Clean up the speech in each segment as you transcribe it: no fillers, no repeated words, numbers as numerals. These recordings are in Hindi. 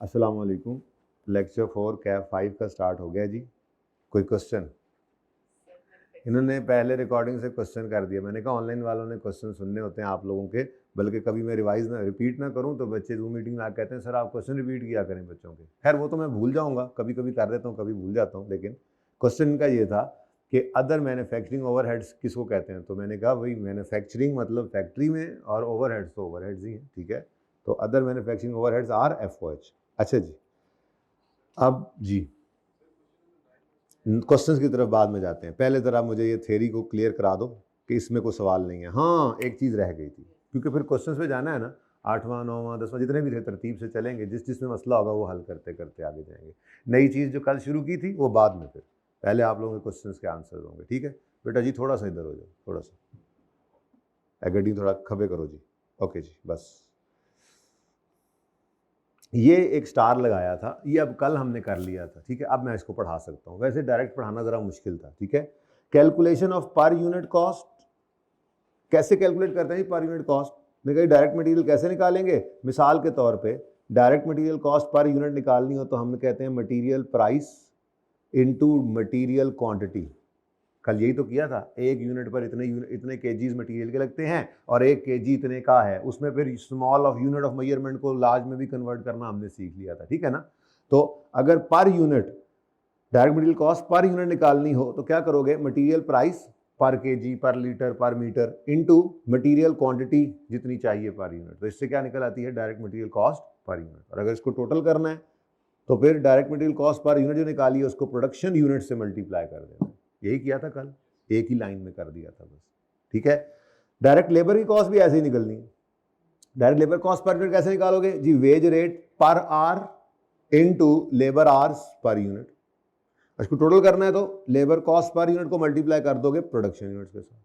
अस्सलाम वालेकुम। लेक्चर 4 कैप 5 का स्टार्ट हो गया जी। कोई क्वेश्चन? इन्होंने पहले रिकॉर्डिंग से क्वेश्चन कर दिया। मैंने कहा ऑनलाइन वालों ने क्वेश्चन सुनने होते हैं आप लोगों के, बल्कि कभी मैं रिपीट ना करूं तो बच्चे जूम मीटिंग में आकर कहते हैं सर आप क्वेश्चन रिपीट किया करें बच्चों के। खैर वो तो मैं भूल जाऊंगा, कभी कभी कर देता हूँ, कभी भूल जाता हूँ, लेकिन क्वेश्चन इनका ये था कि अदर मैन्युफैक्चरिंग ओवरहेड्स किसको कहते हैं। तो मैंने कहा भाई मैन्युफैक्चरिंग मतलब फैक्ट्री में, और ओवरहेड्स तो ओवरहेड्स ही हैं, ठीक है। तो other manufacturing overheads are FOH। अच्छा जी, अब जी क्वेश्चंस की तरफ बाद में जाते हैं। पहले ज़रा मुझे ये थ्योरी को क्लियर करा दो कि इसमें कोई सवाल नहीं है। हाँ, एक चीज़ रह गई थी, क्योंकि फिर क्वेश्चंस पे जाना है ना, 8वां 9वां 10वां जितने भी थे तरतीब से चलेंगे, जिस जिसमें मसला होगा वो हल करते करते आगे जाएंगे। नई चीज़ जो कल शुरू की थी वो बाद में, फिर पहले आप लोगों के क्वेश्चंस के आंसर होंगे, ठीक है। बेटा जी थोड़ा सा इधर हो जाओ, थोड़ा सा गड्डी थोड़ा खबे करो जी। ओके जी, बस ये एक स्टार लगाया था, ये अब कल हमने कर लिया था, ठीक है। अब मैं इसको पढ़ा सकता हूँ, वैसे डायरेक्ट पढ़ाना ज़रा मुश्किल था, ठीक है। Calculation of per unit cost, कैसे कैलकुलेट करते हैं जी पर यूनिट कॉस्ट? मैं कहीं डायरेक्ट मटेरियल कैसे निकालेंगे? मिसाल के तौर पे direct material cost per unit निकालनी हो तो हम कहते हैं material price into material quantity. कल यही तो किया था, एक यूनिट पर इतने केजीज मटेरियल के लगते हैं और 1 kg इतने का है। उसमें फिर small of unit of measurement को लार्ज में भी कन्वर्ट करना हमने सीख लिया था, ठीक है ना। तो अगर per unit direct material cost per unit निकालनी हो तो क्या करोगे? मटेरियल प्राइस पर केजी, पर लीटर, पर मीटर इनटू मटेरियल क्वांटिटी जितनी चाहिए पर यूनिट। तो इससे क्या निकल आती है? Direct material cost per unit. और अगर इसको टोटल करना है तो फिर direct material cost per unit जो निकाली है उसको प्रोडक्शन यूनिट से मल्टीप्लाई कर देना। यही किया था कल, एक ही लाइन में कर दिया था बस, ठीक है। डायरेक्ट लेबर की कॉस्ट भी ऐसे ही निकलनी है। Direct labour cost per unit कैसे निकालोगे जी? Wage rate per hour into labour hours per unit. इसको टोटल करना है तो लेबर कॉस्ट पर यूनिट को मल्टीप्लाई कर दोगे प्रोडक्शन यूनिट के साथ,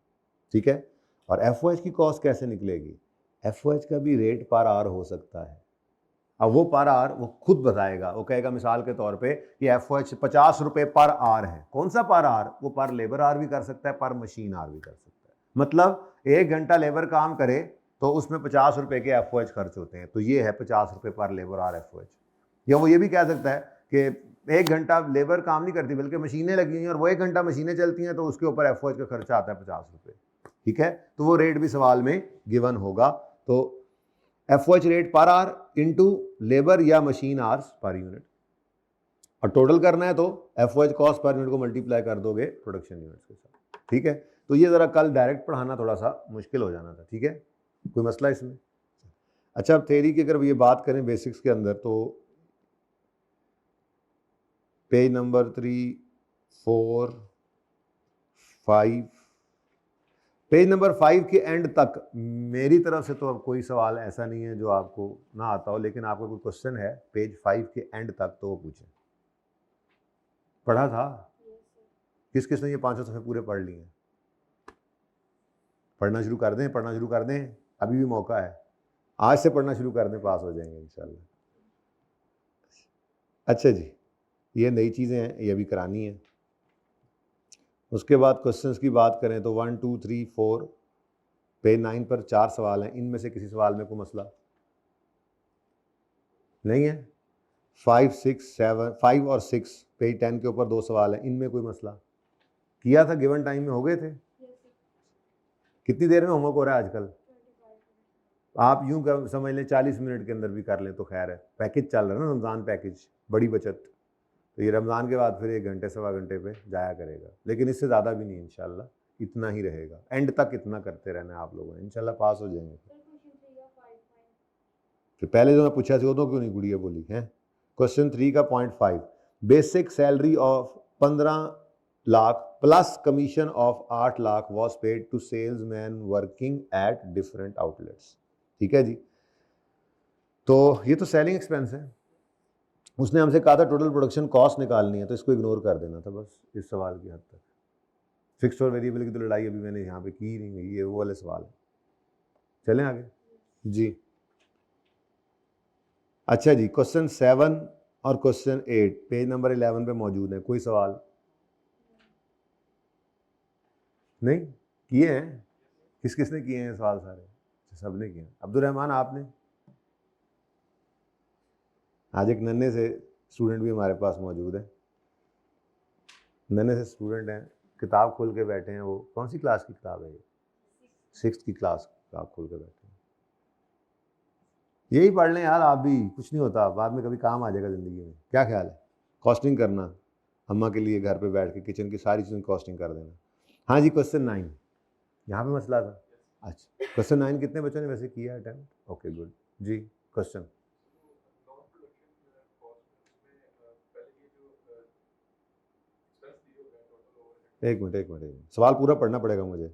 ठीक है। और FOH की कॉस्ट कैसे निकलेगी? FOH का भी रेट पर आवर हो सकता है। अब वो पर आवर वो खुद बताएगा, वो कहेगा मिसाल के तौर पे कि FOH 50 रुपये पर आवर है। कौन सा पर आवर? वो पर लेबर आवर भी कर सकता है, पर मशीन आवर भी कर सकता है। मतलब 1 घंटा लेबर काम करे तो उसमें 50 रुपये के FOH खर्च होते हैं, तो ये है 50 रुपये पर लेबर आवर FOH। या वो ये भी कह सकता है कि 1 घंटा लेबर काम नहीं करती बल्कि मशीनें लगी हुई हैं और वो 1 घंटा मशीनें चलती हैं, तो उसके ऊपर FOH का खर्चा आता है 50 रुपये, ठीक है। तो वो रेट भी सवाल में गिवन होगा। तो FOH rate per hour into labour या मशीन आवर्स पर यूनिट, और टोटल करना है तो FOH कॉस्ट पर यूनिट को मल्टीप्लाई कर दोगे प्रोडक्शन यूनिट्स के साथ, ठीक है। तो ये ज़रा कल डायरेक्ट पढ़ाना थोड़ा सा मुश्किल हो जाना था, ठीक है। कोई मसला इसमें? अच्छा, अब थ्योरी की अगर ये बात करें बेसिक्स के अंदर, तो पेज नंबर 3, 4, 5, पेज नंबर 5 के एंड तक मेरी तरफ से तो अब कोई सवाल ऐसा नहीं है जो आपको ना आता हो, लेकिन आपका कोई क्वेश्चन है पेज 5 के एंड तक तो वो पूछें। पढ़ा था? किस किस ने ये 500 सफ़े पूरे पढ़ लिए हैं? पढ़ना शुरू कर दें, पढ़ना शुरू कर दें, अभी भी मौका है। आज से पढ़ना शुरू कर दें, पास हो जाएंगे इंशाल्लाह। अच्छा जी, ये नई चीज़ें हैं, ये अभी करानी है। उसके बाद क्वेश्चंस की बात करें तो 1 2 3 4 पेज 9 पर 4 सवाल हैं। इनमें से किसी सवाल में कोई मसला नहीं है? 5 6 7 5 और 6 पेज 10 के ऊपर 2 सवाल हैं, इनमें कोई मसला? किया था, गिवन टाइम में हो गए थे। कितनी देर में होमवर्क हो रहा है आजकल? आप यूं समझ लें 40 मिनट के अंदर भी कर लें तो खैर है। पैकेज चल रहा है ना, रमज़ान पैकेज, बड़ी बचत। तो ये रमज़ान के बाद फिर 1 घंटे सवा घंटे पे जाया करेगा, लेकिन इससे ज़्यादा भी नहीं, इंशाल्लाह इतना ही रहेगा। एंड तक इतना करते रहना है आप लोगों ने, इंशाल्लाह पास हो जाएंगे। तो पहले जो मैं पूछा था वो तो क्यों नहीं गुड़िया बोली है? क्वेश्चन 3 का point 5, basic salary of 15 lakh plus commission of 8 lakh was paid to salesman working at different outlets, ठीक है जी। तो ये तो सेलिंग एक्सपेंस है। उसने हमसे कहा था टोटल प्रोडक्शन कॉस्ट निकालनी है, तो इसको इग्नोर कर देना था बस इस सवाल की हद तक। फिक्स्ड और वेरिएबल की तो लड़ाई अभी मैंने यहाँ पे की नहीं गई, ये वो वाले सवाल है। चलें आगे जी। अच्छा जी, क्वेश्चन 7 और क्वेश्चन 8 पेज नंबर 11 पे मौजूद है। कोई सवाल नहीं? किए हैं? किस किस ने किए हैं सवाल? सारे सब ने किए हैं। अब्दुल रहमान आपने? आज एक नन्हे से स्टूडेंट भी हमारे पास मौजूद है, नन्हे से स्टूडेंट हैं, किताब खोल के बैठे हैं। वो कौन सी क्लास की किताब है ये? 6th की क्लास किताब खोल के बैठे हैं। यही पढ़ लें यार आप भी, कुछ नहीं होता, बाद में कभी काम आ जाएगा ज़िंदगी में। क्या ख्याल है? कॉस्टिंग करना अम्मा के लिए घर पे बैठ के किचन की सारी चीज़ें कॉस्टिंग कर देना। हाँ जी, क्वेश्चन 9 यहाँ पे मसला था। अच्छा, क्वेश्चन 9 कितने बच्चों ने वैसे किया अटेम्प्ट? ओके गुड जी। क्वेश्चन एक मिनट, सवाल पूरा पढ़ना पड़ेगा मुझे।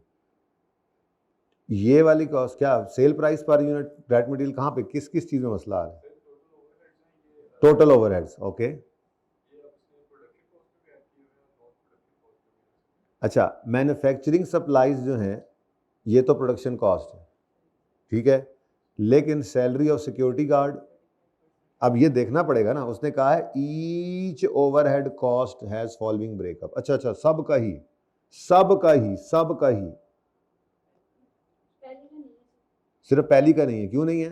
ये वाली कॉस्ट क्या sale price per unit direct material कहाँ पे किस किस चीज़ में मसला आ रहा है? Total overheads. ओके, अच्छा, मैन्युफैक्चरिंग सप्लाईज जो हैं ये तो प्रोडक्शन कॉस्ट है, ठीक है, लेकिन सैलरी ऑफ सिक्योरिटी गार्ड, अब ये देखना पड़ेगा ना। उसने कहा है each overhead cost has following breakup. अच्छा, सबका ही सिर्फ पहली का नहीं है। क्यों नहीं है?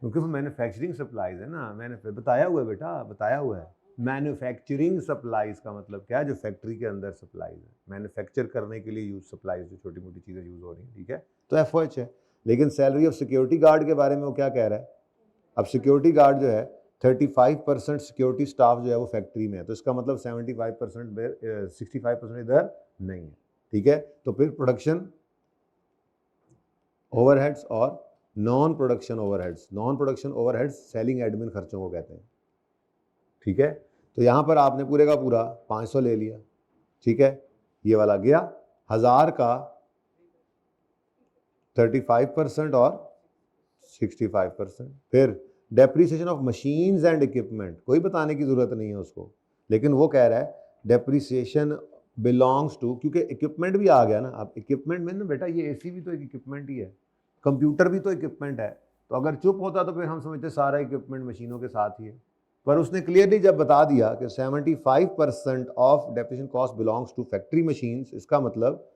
क्योंकि वो मैन्युफैक्चरिंग सप्लाईज है ना। मैंने बताया हुआ है बेटा, बताया हुआ है। मैन्युफैक्चरिंग सप्लाईज का मतलब क्या है? जो फैक्ट्री के अंदर सप्लाईज है, मैन्युफैक्चर करने के लिए यूज सप्लाईज, जो छोटी मोटी चीज़ें यूज हो रही हैं, ठीक है, तो एफओएच है। लेकिन सैलरी ऑफ सिक्योरिटी गार्ड के बारे में वो क्या कह रहा है? अब सिक्योरिटी गार्ड जो है 35% सिक्योरिटी स्टाफ जो है वो फैक्ट्री में है, तो इसका मतलब 75% 65% इधर नहीं है, ठीक है। तो फिर प्रोडक्शन ओवरहेड्स और non production overheads selling admin खर्चों को कहते हैं, ठीक है। तो यहाँ पर आपने पूरे का पूरा 500 ले लिया, ठीक है, ये वाला गया 1000 का 35% और 65%। फिर depreciation of machines and equipment, कोई बताने की जरूरत नहीं है उसको, लेकिन वो कह रहा है डेप्रीसिएशन बिलोंग्स टू, क्योंकि इक्विपमेंट भी आ गया ना। अब इक्विपमेंट में ना बेटा, ये एसी भी तो एक इक्विपमेंट ही है, कंप्यूटर भी तो इक्विपमेंट है। तो अगर चुप होता तो फिर हम समझते सारा इक्विपमेंट मशीनों के साथ ही है, पर उसने क्लियरली जब बता दिया कि 75% of depreciation cost belongs to factory machines, इसका मतलब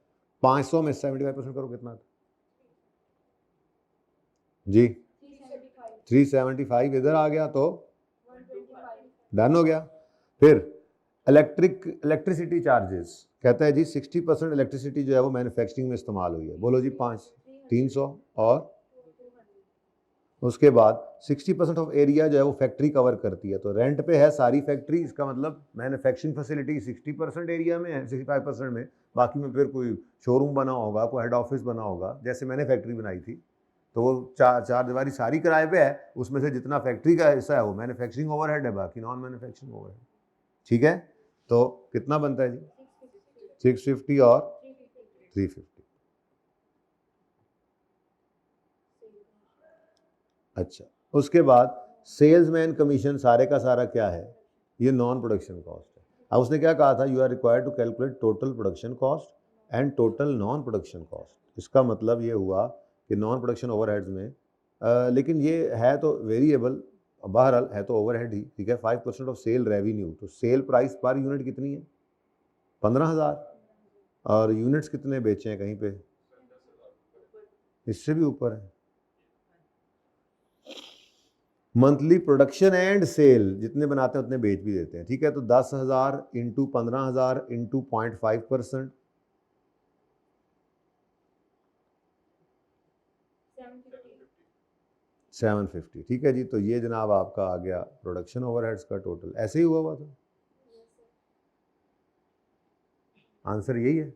500 में 75% करो कितना था जी? 375 इधर आ गया तो डन हो गया। फिर इलेक्ट्रिसिटी चार्जेस, कहता है जी 60% इलेक्ट्रिसिटी जो है वो मैन्युफैक्चरिंग में इस्तेमाल हुई है। बोलो जी 300, और उसके बाद 60% ऑफ एरिया जो है वो फैक्ट्री कवर करती है, तो रेंट पे है सारी फैक्ट्री। इसका मतलब मैन्युफैक्चरिंग फैसिलिटी 60% एरिया में है, 65% में, बाकी में फिर कोई शोरूम बना होगा, कोई हेड ऑफिस बना होगा, जैसे मैंने फैक्ट्री बनाई थी, तो वो चार दीवारी सारी किराए पे है, उसमें से जितना फैक्ट्री का हिस्सा है वो मैन्युफैक्चरिंग ओवरहेड है, बाकी नॉन मैन्युफैक्चरिंग ओवरहेड, ठीक है। तो कितना बनता है जी? 650 और 350। अच्छा, उसके बाद सेल्समैन कमीशन सारे का सारा क्या है? ये नॉन प्रोडक्शन कॉस्ट है। अब उसने क्या कहा था? You are required to calculate total production cost and total non production cost. इसका मतलब ये हुआ कि नॉन प्रोडक्शन ओवरहेड्स में लेकिन ये है तो वेरिएबल, बहरहाल है तो ओवरहेड ही, ठीक है। 5% ऑफ सेल रेवेन्यू, तो सेल प्राइस पर यूनिट कितनी है? 15,000, और यूनिट्स कितने बेचे हैं कहीं पे? इससे भी ऊपर है। मंथली प्रोडक्शन एंड सेल जितने बनाते हैं उतने बेच भी देते हैं, ठीक है। तो 10,000 इंटू 15,000 इंटू 0.5%, 750, ठीक है जी। तो ये जनाब आपका आ गया प्रोडक्शन ओवरहेड्स का टोटल। ऐसे ही हुआ था, आंसर यही है।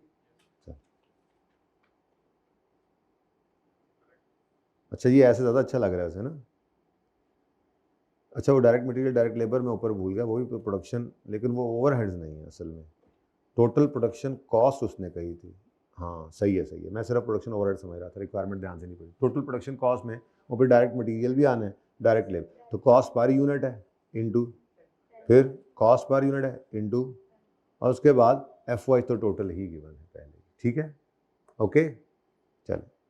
अच्छा, ये ऐसे ज़्यादा अच्छा लग रहा है वैसे ना। अच्छा, वो डायरेक्ट मटेरियल डायरेक्ट लेबर में ऊपर भूल गया, वो भी प्रोडक्शन, लेकिन वो ओवरहेड्स नहीं है असल में, टोटल प्रोडक्शन कॉस्ट उसने कही थी। हाँ सही है, मैं सिर्फ प्रोडक्शन ओवरहेड समझ रहा था, रिक्वायरमेंट ध्यान से नहीं पड़ी। टोटल प्रोडक्शन कॉस्ट में वो फिर डायरेक्ट मटेरियल भी आना है, डायरेक्ट लेबर, तो कॉस्ट पर यूनिट है इनटू, फिर कॉस्ट पर यूनिट है इनटू, और उसके बाद एफवाई तो टोटल ही गिवन है पहले, ठीक है। ओके,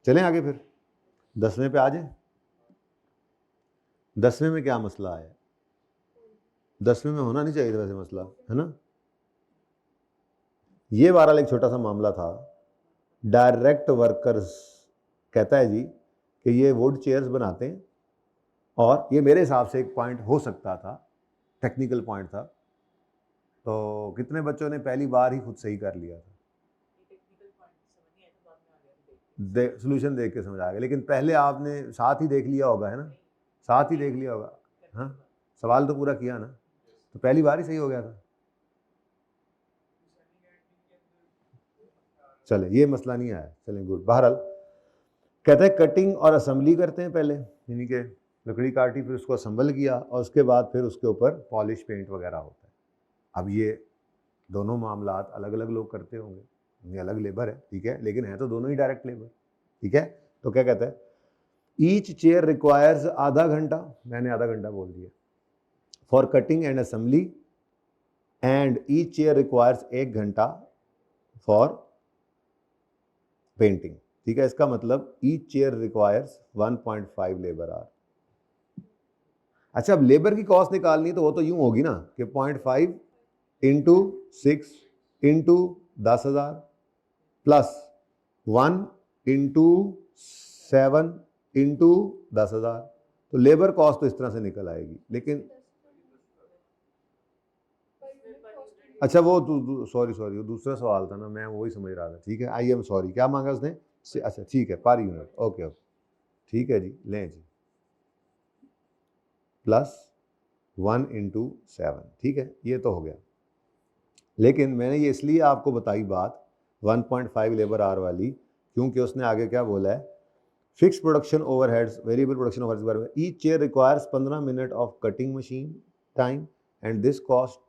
चलें आगे फिर 10वें पे आ जाए। 10वें में क्या मसला है? 10वें में होना नहीं चाहिए था वैसे मसला, है ना। ये बहरहाल एक छोटा सा मामला था। डायरेक्ट वर्कर्स कहता है जी कि ये वुड चेयर्स बनाते हैं, और ये मेरे हिसाब से एक पॉइंट हो सकता था, टेक्निकल पॉइंट था, तो कितने बच्चों ने पहली बार ही खुद सही कर लिया था? सोल्यूशन देख के समझ आ गया, लेकिन पहले आपने साथ ही देख लिया होगा, है ना? साथ ही देख लिया होगा। हाँ, सवाल तो पूरा किया ना, तो पहली बार ही सही हो गया था। चले, ये मसला नहीं आया, चलें गुड। बहरहाल कहते हैं कटिंग और असेंबली करते हैं पहले, यानी कि लकड़ी काटी, फिर उसको असेंबल किया और उसके बाद फिर उसके ऊपर पॉलिश पेंट वगैरह होता है। अब ये दोनों मामलात अलग अलग लोग करते होंगे, ये अलग लेबर है, ठीक है, लेकिन है तो दोनों ही डायरेक्ट लेबर, ठीक है। तो क्या कहता है, ईच चेयर रिक्वायर्स आधा घंटा, मैंने आधा घंटा बोल दिया, for cutting and assembly, and each chair requires 1 घंटा फॉर पेंटिंग, ठीक है। इसका मतलब each chair requires 1.5 labour our. अच्छा, अब लेबर की कॉस्ट निकालनी है तो वो तो यूं होगी ना कि 0.5 into 6 into 10,000 plus 1 into 7 into 10,000, तो लेबर कॉस्ट तो इस तरह से निकल आएगी। लेकिन अच्छा, वो सॉरी वो दूसरा सवाल था ना, मैं वही समझ रहा था, ठीक है, आई एम सॉरी। क्या मांगा उसने? अच्छा ठीक है, पर यूनिट, ओके ओके, ठीक है जी, लें जी, प्लस 1 इंटू 7, ठीक है, ये तो हो गया। लेकिन मैंने ये इसलिए आपको बताई बात 1.5 लेबर आवर वाली, क्योंकि उसने आगे क्या बोला है, fix production overheads, variable production overheads के बारे में, each chair requires 15 minute of cutting machine time and this cost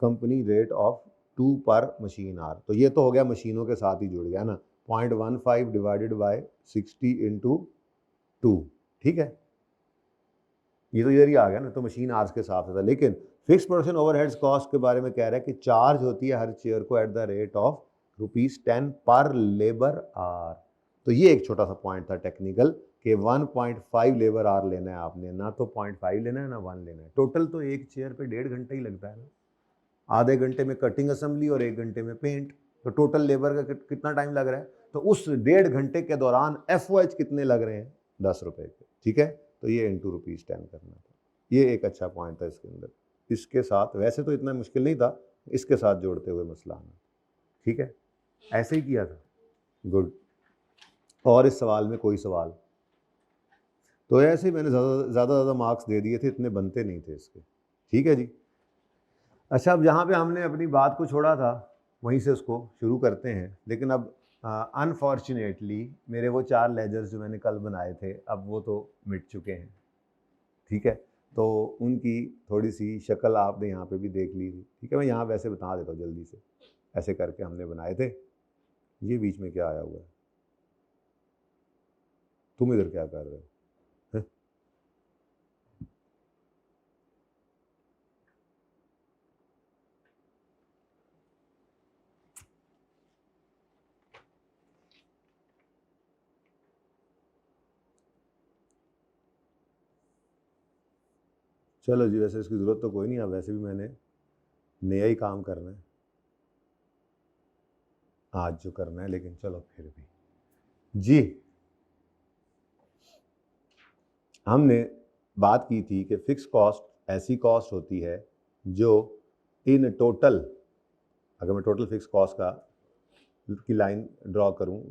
company rate of 2 पर मशीन आर। तो ये तो हो गया मशीनों के साथ ही जुड़ गया ना, 0.15 डिवाइडेड बाय 60 इंटू 2, ठीक है, ये तो इधर ही आ गया ना, तो मशीन आर्स के हिसाब से था। लेकिन फिक्स प्रोडक्शन ओवरहेड्स कॉस्ट के बारे में कह रहा है कि चार्ज होती है हर चेयर को एट द रेट ऑफ ₹10 पर लेबर आवर। तो ये एक छोटा सा पॉइंट था टेक्निकल, कि 1.5 लेबर आवर लेना है आपने, ना तो 0.5 लेना है ना 1 लेना है। टोटल तो एक चेयर पे 1.5 घंटा ही लगता है ना, आधे घंटे में कटिंग असेंबली और 1 घंटे में पेंट, तो टोटल लेबर का कितना टाइम लग रहा है? तो उस 1.5 घंटे के दौरान FOH कितने लग रहे हैं? 10 रुपए के, ठीक है। तो ये इंटू ₹10 करना था, ये एक अच्छा पॉइंट था इसके अंदर। इसके साथ वैसे तो इतना मुश्किल नहीं था, इसके साथ जोड़ते हुए मसला आना, ठीक है, ऐसे ही किया था, गुड। और इस सवाल में कोई सवाल? तो ऐसे ही मैंने ज़्यादा मार्क्स दे दिए थे, इतने बनते नहीं थे इसके, ठीक है जी। अच्छा, अब जहाँ पे हमने अपनी बात को छोड़ा था वहीं से उसको शुरू करते हैं, लेकिन अब अनफॉर्चुनेटली मेरे वो 4 लेजर्स जो मैंने कल बनाए थे, अब वो तो मिट चुके हैं, ठीक है। तो उनकी थोड़ी सी शक्ल आपने यहाँ पे भी देख ली थी, ठीक है। मैं यहाँ वैसे बता देता हूँ जल्दी से, ऐसे करके हमने बनाए थे। ये बीच में क्या आया हुआ है? तुम इधर क्या कर रहे हो? हैं? चलो जी, वैसे इसकी ज़रूरत तो कोई नहीं, अब वैसे भी मैंने नया ही काम करना है आज जो करना है, लेकिन चलो फिर भी जी। हमने बात की थी कि फिक्स कॉस्ट ऐसी कॉस्ट होती है जो इन टोटल, अगर मैं टोटल फिक्स कॉस्ट का की लाइन ड्रॉ करूं,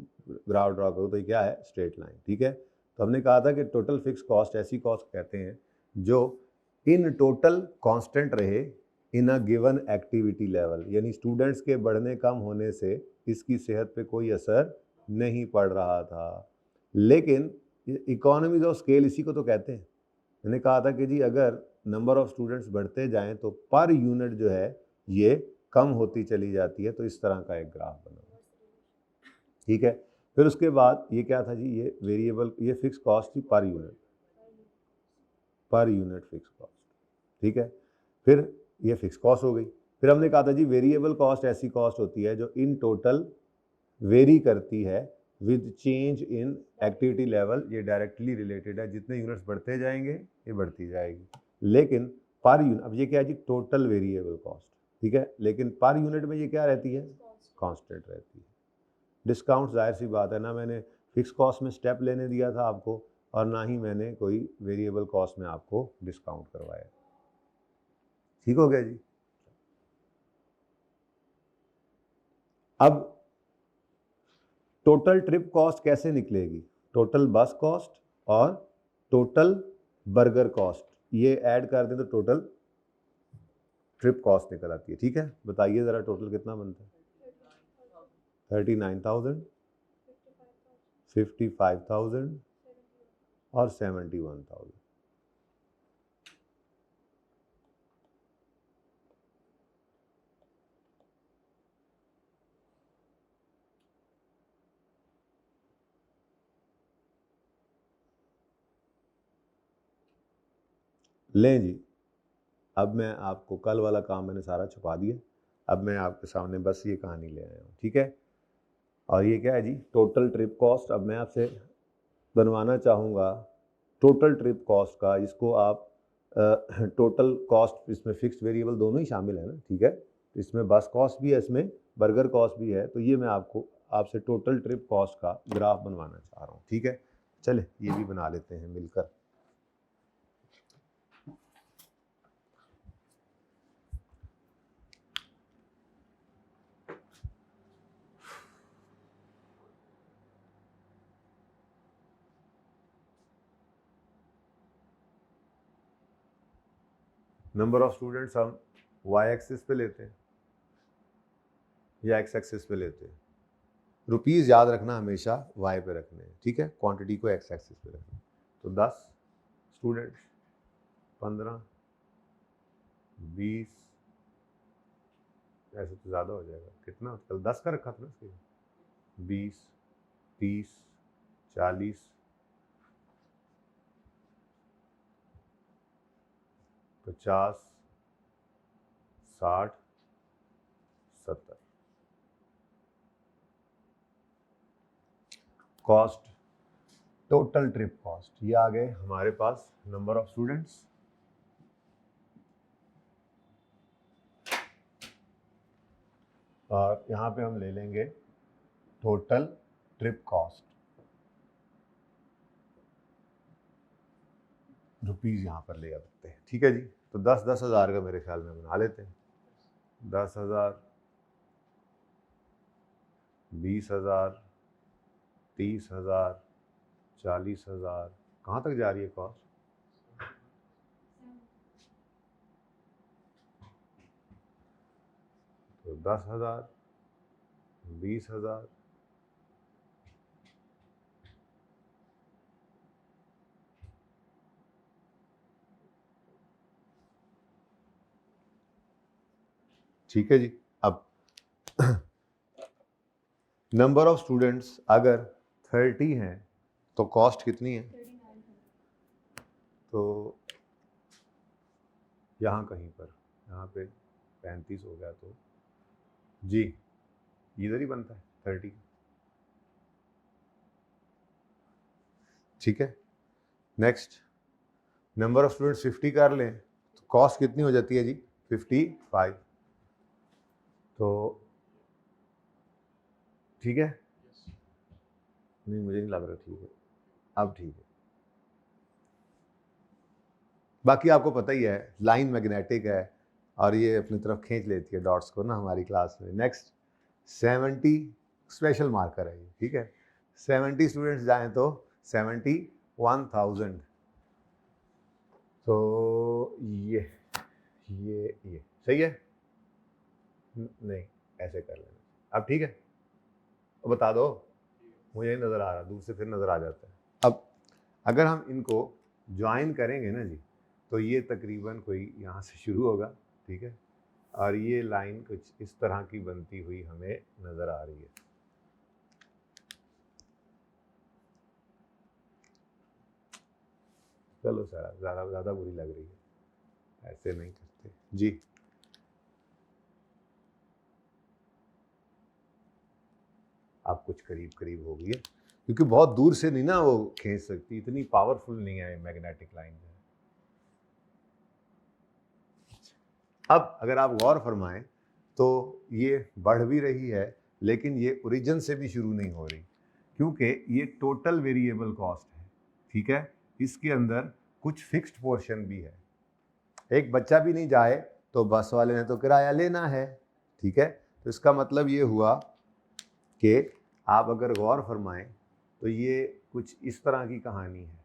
ग्राफ ड्रॉ करूं, तो ये क्या है? स्ट्रेट लाइन, ठीक है। तो हमने कहा था कि टोटल फिक्स कॉस्ट ऐसी कॉस्ट कहते हैं जो इन टोटल कांस्टेंट रहे इन अ गिवन एक्टिविटी लेवल, यानी स्टूडेंट्स के बढ़ने कम होने से इसकी सेहत पे कोई असर नहीं पड़ रहा था। लेकिन इकोनॉमीज ऑफ स्केल इसी को तो कहते हैं। मैंने कहा था कि जी अगर नंबर ऑफ स्टूडेंट्स बढ़ते जाएं तो पर यूनिट जो है ये कम होती चली जाती है, तो इस तरह का एक ग्राफ बना, ठीक है। फिर उसके बाद ये क्या था जी? ये वेरिएबल, ये फिक्स कॉस्ट थी पर यूनिट, फिक्स कॉस्ट, ठीक है। फिर ये फिक्स कॉस्ट हो गई। फिर हमने कहा था जी वेरिएबल कॉस्ट ऐसी कॉस्ट होती है जो इन टोटल वेरी करती है with change in activity level, ये डायरेक्टली रिलेटेड है, जितने यूनिट्स बढ़ते जाएंगे ये बढ़ती जाएगी। लेकिन पर यूनिट, अब ये क्या है जी? टोटल वेरिएबल कॉस्ट, ठीक है, लेकिन पर यूनिट में ये क्या रहती है? कांस्टेंट रहती है। डिस्काउंट जाहिर सी बात है ना, मैंने फिक्स कॉस्ट में स्टेप लेने दिया था आपको, और ना ही मैंने कोई वेरिएबल कॉस्ट में आपको डिस्काउंट करवाया। ठीक हो गया जी। अब टोटल ट्रिप कॉस्ट कैसे निकलेगी? टोटल बस कॉस्ट और टोटल बर्गर कॉस्ट ये ऐड कर दें तो टोटल ट्रिप कॉस्ट निकल आती है। ठीक है, बताइए ज़रा टोटल कितना बनता है? 39,000, 55,000 और 71,000। लें जी, अब मैं आपको कल वाला काम मैंने सारा छुपा दिया, अब मैं आपके सामने बस ये कहानी ले आया हूँ। ठीक है, और ये क्या है जी? Total trip cost. अब मैं आपसे बनवाना चाहूँगा टोटल ट्रिप कॉस्ट का, इसको आप टोटल कॉस्ट, इसमें फिक्स्ड वेरिएबल दोनों ही शामिल है ना। ठीक है, इसमें बस कॉस्ट भी है, इसमें बर्गर कॉस्ट भी है, तो ये मैं आपसे टोटल ट्रिप कॉस्ट का ग्राफ बनवाना चाह रहा हूँ। ठीक है, चले ये भी बना लेते हैं मिलकर। नंबर ऑफ स्टूडेंट्स हम वाई एक्सिस पे लेते हैं या एक्स एक्सिस पे लेते हैं? रुपीज़ याद रखना हमेशा वाई पे रखने हैं। ठीक है, क्वांटिटी को एक्स एक्सिस पे रखना है। तो 10 स्टूडेंट्स, 15, 20, ऐसे तो ज़्यादा हो जाएगा। कितना कल 10 का रखा था ना इसके? 20, 30, 40, 50, 60, 70। कॉस्ट, टोटल ट्रिप कॉस्ट, ये आ गए हमारे पास नंबर ऑफ स्टूडेंट्स, और यहाँ पे हम ले लेंगे टोटल ट्रिप कॉस्ट, रुपीज़ यहाँ पर ले आते हैं। ठीक है जी, तो 10-10 हज़ार का मेरे ख्याल में बना लेते हैं। 10,000, 20,000, 30,000, 40,000, कहाँ तक जा रही है कॉस्ट? तो 10,000, 20,000, ठीक है जी। अब नंबर ऑफ स्टूडेंट्स अगर 30 हैं तो कॉस्ट कितनी है? तो यहाँ कहीं पर, यहाँ पे 35 हो गया तो जी इधर ही बनता है 30। ठीक है, नेक्स्ट, नंबर ऑफ स्टूडेंट्स 50 कर लें तो कॉस्ट कितनी हो जाती है जी? 55। तो ठीक है, नहीं मुझे नहीं लग रहा ठीक है। अब ठीक है, बाकी आपको पता ही है लाइन मैग्नेटिक है और ये अपनी तरफ खींच लेती है डॉट्स को ना हमारी क्लास में। नेक्स्ट, 70 स्पेशल मार्कर है ये। ठीक है, 70 स्टूडेंट्स जाएं तो 71,000। तो ये सही है? नहीं, ऐसे कर लेना। अब ठीक है, बता दो, मुझे नहीं नज़र आ रहा, दूर से फिर नज़र आ जाता है। अब अगर हम इनको ज्वाइन करेंगे ना जी, तो ये तकरीबन कोई यहाँ से शुरू होगा। ठीक है, और ये लाइन कुछ इस तरह की बनती हुई हमें नज़र आ रही है। चलो सर, ज़्यादा बुरी लग रही है, ऐसे नहीं करते जी। आप कुछ करीब करीब हो गई है, क्योंकि बहुत दूर से नहीं ना वो खींच सकती, इतनी पावरफुल नहीं है मैग्नेटिक लाइन। अब अगर आप गौर फरमाएं तो ये बढ़ भी रही है, लेकिन ये ओरिजिन से भी शुरू नहीं हो रही, क्योंकि ये टोटल वेरिएबल कॉस्ट है। ठीक है, इसके अंदर कुछ फिक्स्ड पोर्शन भी है। एक बच्चा भी नहीं जाए तो बस वाले ने तो किराया लेना है, ठीक है। तो इसका मतलब ये हुआ कि आप अगर गौर फरमाएं तो ये कुछ इस तरह की कहानी है।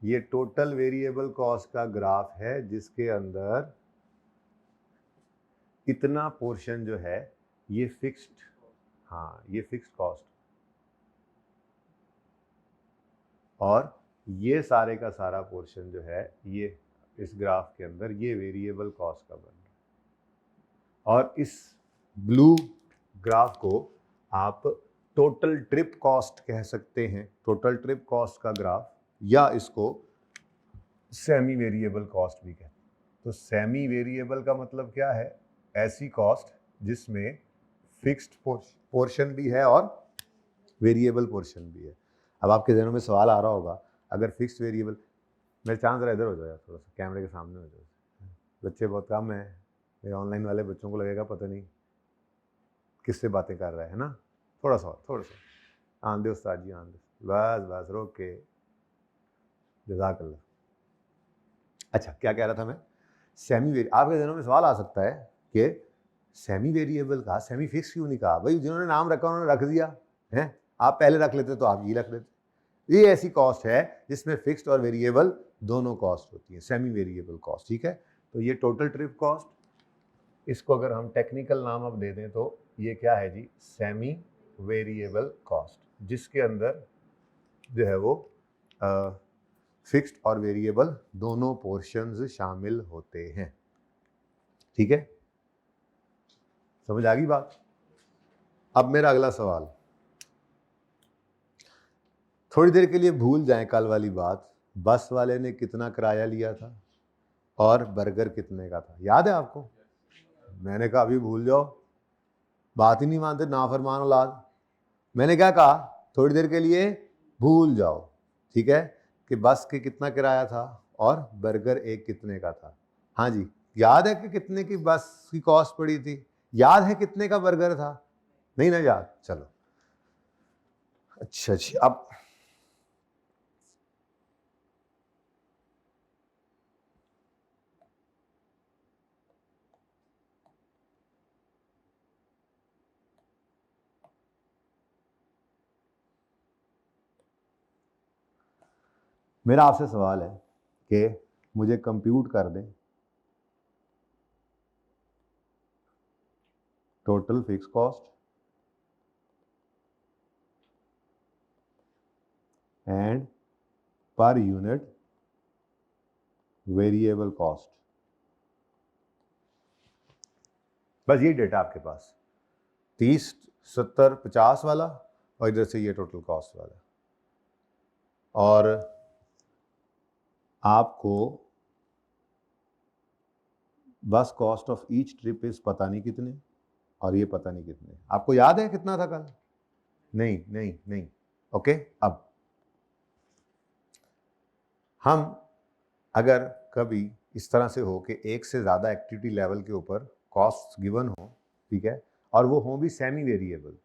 ये टोटल वेरिएबल कॉस्ट का ग्राफ है जिसके अंदर इतना पोर्शन जो है ये फिक्स्ड, हाँ ये फिक्स्ड कॉस्ट, और ये सारे का सारा पोर्शन जो है ये इस ग्राफ के अंदर ये वेरिएबल कॉस्ट का बन रहा है। और इस ब्लू ग्राफ को आप टोटल ट्रिप कॉस्ट कह सकते हैं, टोटल ट्रिप कॉस्ट का ग्राफ, या इसको सेमी वेरिएबल कॉस्ट भी कहते हैं। तो सेमी वेरिएबल का मतलब क्या है? ऐसी कॉस्ट जिसमें फिक्स्ड पोर्शन भी है और वेरिएबल पोर्शन भी है। अब आपके ज़हनों में सवाल आ रहा होगा, अगर फिक्स्ड वेरिएबल, मेरे चांस जरा इधर हो जाए, थोड़ा सा कैमरे के सामने हो जाए, बच्चे बहुत कम हैं, मेरे ऑनलाइन वाले बच्चों को लगेगा पता नहीं किससे बातें कर रहा है ना। थोड़ा सा आन दे उस्ताद जी, आन दे, बस रोक के, जज़ाकल्लाह। अच्छा, क्या कह रहा था मैं? सेमी वेरिएबल, आपके ज़हनों में सवाल आ सकता है कि सेमी वेरिएबल का सेमी फिक्स क्यों नहीं कहा? भाई जिन्होंने नाम रखा उन्होंने रख दिया है, आप पहले रख लेते तो आप ये रख लेते। ये ऐसी कॉस्ट है जिसमें फिक्स्ड और वेरिएबल दोनों कॉस्ट होती है, सेमी वेरिएबल कॉस्ट, ठीक है। तो ये टोटल ट्रिप कॉस्ट, इसको अगर हम टेक्निकल नाम अब दे दें तो ये क्या है जी? सेमी वेरिएबल कॉस्ट, जिसके अंदर जो है वो फिक्स्ड और वेरिएबल दोनों पोर्शंस शामिल होते हैं, ठीक है। समझ आ गई बात? अब मेरा अगला सवाल, थोड़ी देर के लिए भूल जाएं कल वाली बात, बस वाले ने कितना किराया लिया था और बर्गर कितने का था, याद है आपको? मैंने कहा अभी भूल जाओ, बात ही नहीं मानते नाफरमान औलाद। मैंने क्या कहा? थोड़ी देर के लिए भूल जाओ, ठीक है, कि बस के कितना किराया था और बर्गर एक कितने का था। हाँ जी, याद है कि कितने की बस की कॉस्ट पड़ी थी? याद है कितने का बर्गर था? नहीं ना याद? चलो अच्छा जी, अब मेरा आपसे सवाल है कि मुझे कंप्यूट कर दें total fix cost and per unit variable cost. बस ये डेटा आपके पास, 30, 70, 50 वाला, और इधर से ये टोटल कॉस्ट वाला। और आपको बस cost of each trip is पता नहीं कितने, और ये पता नहीं कितने। आपको याद है कितना था कल? नहीं। ओके, अब हम अगर कभी इस तरह से हो कि एक से ज़्यादा एक्टिविटी लेवल के ऊपर कॉस्ट गिवन हो, ठीक है, और वो हो भी सेमी वेरिएबल,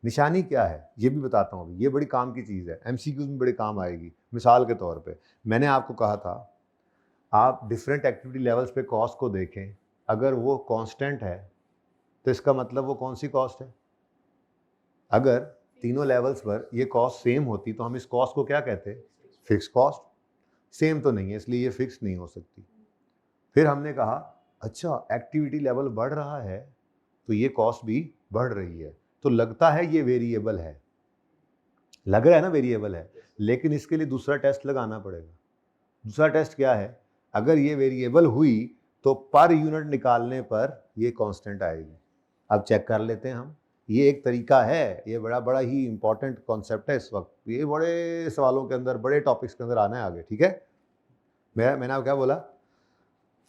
निशानी क्या है ये भी बताता हूँ। ये बड़ी काम की चीज़ है, एमसीक्यूज में बड़े काम आएगी। मिसाल के तौर पे मैंने आपको कहा था आप डिफरेंट एक्टिविटी लेवल्स पे कॉस्ट को देखें, अगर वो कांस्टेंट है तो इसका मतलब वो कौन सी कॉस्ट है? अगर तीनों लेवल्स पर ये कॉस्ट सेम होती तो हम इस कॉस्ट को क्या कहते? Fix cost. सेम तो नहीं है, इसलिए ये फिक्स नहीं हो सकती। फिर हमने कहा अच्छा एक्टिविटी लेवल बढ़ रहा है तो ये कॉस्ट भी बढ़ रही है, तो लगता है ये वेरिएबल है, लग रहा है ना वेरिएबल है, लेकिन इसके लिए दूसरा टेस्ट लगाना पड़ेगा। दूसरा टेस्ट क्या है? अगर ये वेरिएबल हुई तो पर यूनिट निकालने पर ये कांस्टेंट आएगी। अब चेक कर लेते हैं हम, ये एक तरीका है, ये बड़ा ही इंपॉर्टेंट कॉन्सेप्ट है इस वक्त, ये बड़े सवालों के अंदर, बड़े टॉपिक्स के अंदर आना है आगे, ठीक है। मैंने क्या बोला?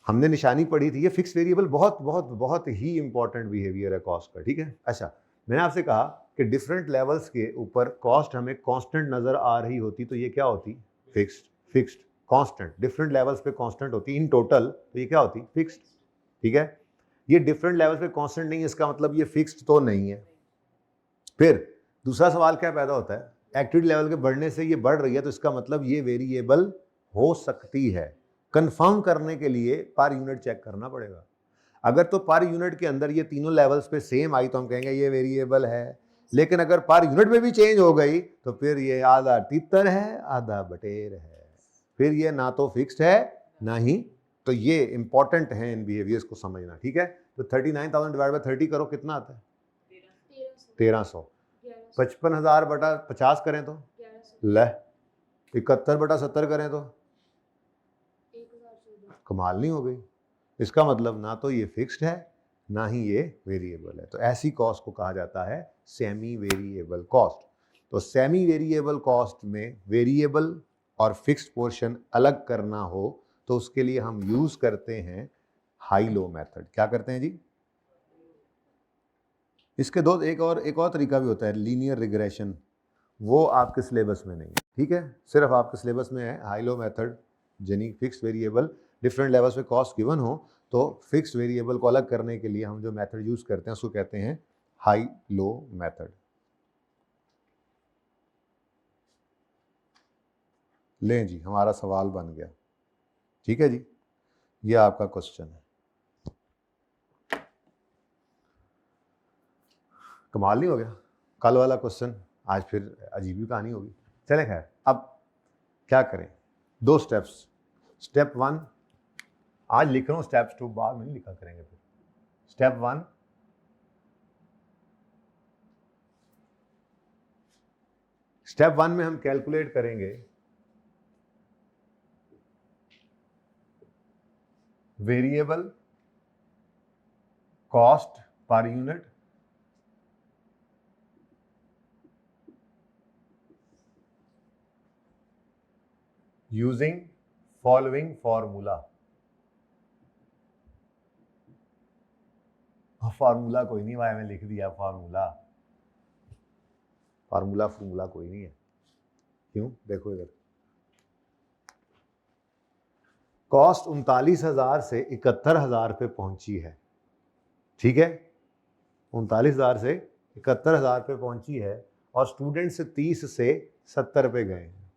हमने निशानी पढ़ी थी, ये फिक्स वेरिएबल बहुत ही इंपॉर्टेंट बिहेवियर है कॉस्ट का, ठीक है। अच्छा, मैंने आपसे कहा कि डिफरेंट लेवल्स के ऊपर कॉस्ट हमें कांस्टेंट नज़र आ रही होती तो ये क्या होती? Fixed constant. डिफरेंट लेवल्स पे कांस्टेंट होती इन टोटल, तो ये क्या होती? फिक्स्ड, ठीक है। ये डिफरेंट लेवल्स पे कांस्टेंट नहीं है, इसका मतलब ये फिक्स्ड तो नहीं है। फिर दूसरा सवाल क्या पैदा होता है एक्टिविटी लेवल के बढ़ने से ये बढ़ रही है, तो इसका मतलब ये वेरिएबल हो सकती है। कंफर्म करने के लिए पर यूनिट चेक करना पड़ेगा। अगर तो पर यूनिट के अंदर ये तीनों लेवल्स पे सेम आई तो हम कहेंगे ये वेरिएबल है, लेकिन अगर पर यूनिट में भी चेंज हो गई तो फिर ये आधा तितर है आधा बटेर है, फिर ये ना तो फिक्स्ड है ना ही। तो ये इंपॉर्टेंट है इन बिहेवियर्स को समझना, ठीक है। तो 39,000 डिवाइड बाय 30 करो, कितना आता है? 1300। 55,000 बटा 50 करें तो ले, 71 बटा 70 करें तो कमाल नहीं हो गई। इसका मतलब ना तो ये फिक्स्ड है ना ही ये वेरिएबल है। तो ऐसी कॉस्ट को कहा जाता है सेमी वेरिएबल कॉस्ट। तो सेमी वेरिएबल कॉस्ट में वेरिएबल और फिक्स्ड पोर्शन अलग करना हो तो उसके लिए हम यूज करते हैं हाई लो मेथड। क्या करते हैं जी? इसके दो एक और तरीका भी होता है, लीनियर रिग्रेशन। वो आपके सिलेबस में नहीं है, ठीक है, सिर्फ आपके सिलेबस में है हाई लो मेथड। यानी फिक्स्ड वेरिएबल डिफरेंट लेवल्स पे कॉस्ट गिवन हो तो फिक्स्ड वेरिएबल को अलग करने के लिए हम जो मेथड यूज करते हैं उसको कहते हैं हाई लो मेथड। लें जी, हमारा सवाल बन गया, ठीक है जी, ये आपका क्वेश्चन है। कमाल नहीं हो गया? कल वाला क्वेश्चन आज फिर अजीब ही कहानी होगी। चले खैर, अब क्या करें? 2 स्टेप्स। स्टेप 1 आज लिख रहा हूं, स्टेप्स 2 बाद में नहीं लिखा करेंगे। फिर स्टेप 1, स्टेप 1 में हम कैलकुलेट करेंगे variable cost per unit using following formula. Formula कोई नहीं भाई, मैं लिख दिया फार्मूला। फार्मूला कोई नहीं है। क्यों? देखो इधर, कॉस्ट 39,000 से 71,000 पे पहुंची है, ठीक है, 39,000 से 71,000 पे पहुंची है और स्टूडेंट से 30 से 70 पे गए हैं,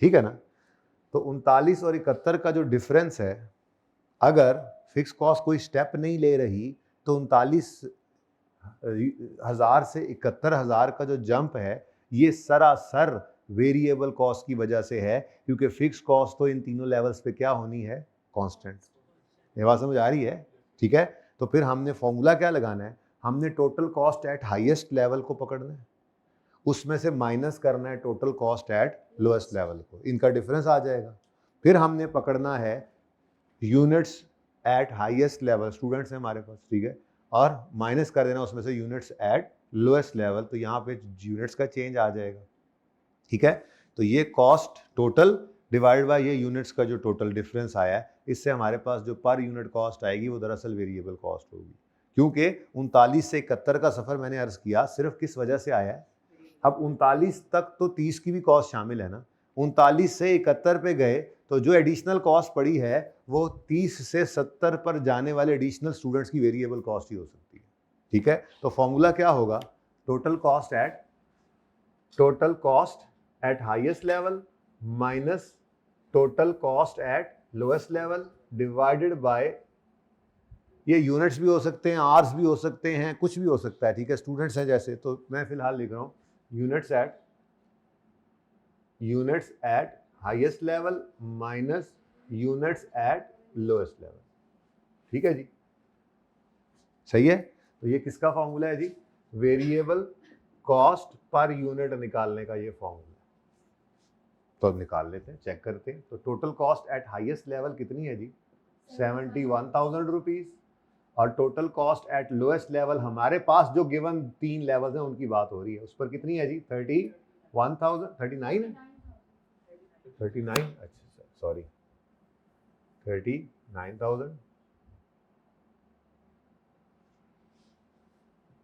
ठीक है ना। तो 39 और 71 का जो डिफरेंस है, अगर फिक्स कॉस्ट कोई स्टेप नहीं ले रही तो 39,000 से 71,000 का जो जंप है ये सरासर वेरिएबल कॉस्ट की वजह से है, क्योंकि फिक्स कॉस्ट तो इन तीनों लेवल्स पे क्या होनी है? कांस्टेंट। ये बात समझ आ रही है? ठीक है। तो फिर हमने फॉर्मूला क्या लगाना है? हमने total cost at highest level को पकड़ना है, उसमें से माइनस करना है total cost at lowest level को, इनका डिफरेंस आ जाएगा। फिर हमने पकड़ना है units at highest level, students हैं हमारे पास, ठीक है, और माइनस कर देना उसमें से यूनिट्स एट लोएस्ट लेवल, तो यहाँ पे यूनिट्स का चेंज आ जाएगा, ठीक है। तो ये कॉस्ट टोटल डिवाइड बाय ये यूनिट्स का जो टोटल डिफरेंस आया है, इससे हमारे पास जो पर यूनिट कॉस्ट आएगी वो दरअसल वेरिएबल कॉस्ट होगी, क्योंकि 39 से 71 का सफ़र मैंने अर्ज किया सिर्फ किस वजह से आया है। अब 39 तक तो 30 की भी कॉस्ट शामिल है ना, 39 से 71 पे गए तो जो एडिशनल कॉस्ट पड़ी है वो 30 से 70 पर जाने वाले एडिशनल स्टूडेंट्स की वेरिएबल कॉस्ट ही हो सकती है, ठीक है। तो फॉर्मूला क्या होगा? Total cost at highest level minus total cost at lowest level divided by, ये यूनिट्स भी हो सकते हैं, आवर्स भी हो सकते हैं, कुछ भी हो सकता है, ठीक है, स्टूडेंट्स हैं जैसे, तो मैं फिलहाल लिख रहा हूँ units at highest level minus units at lowest level, ठीक है जी, सही है। तो ये किसका फॉर्मूला है जी? वेरिएबल कॉस्ट पर यूनिट निकालने का ये फॉर्मूला। तो अब निकाल लेते हैं, चेक करते हैं। तो total cost at highest level कितनी है जी? 71,000 रुपीज। और total cost at lowest level हमारे पास जो गिवन 3 लेवल्स हैं उनकी बात हो रही है, उस पर कितनी है जी? 31,000, 39 है, 39, अच्छा सॉरी 39,000,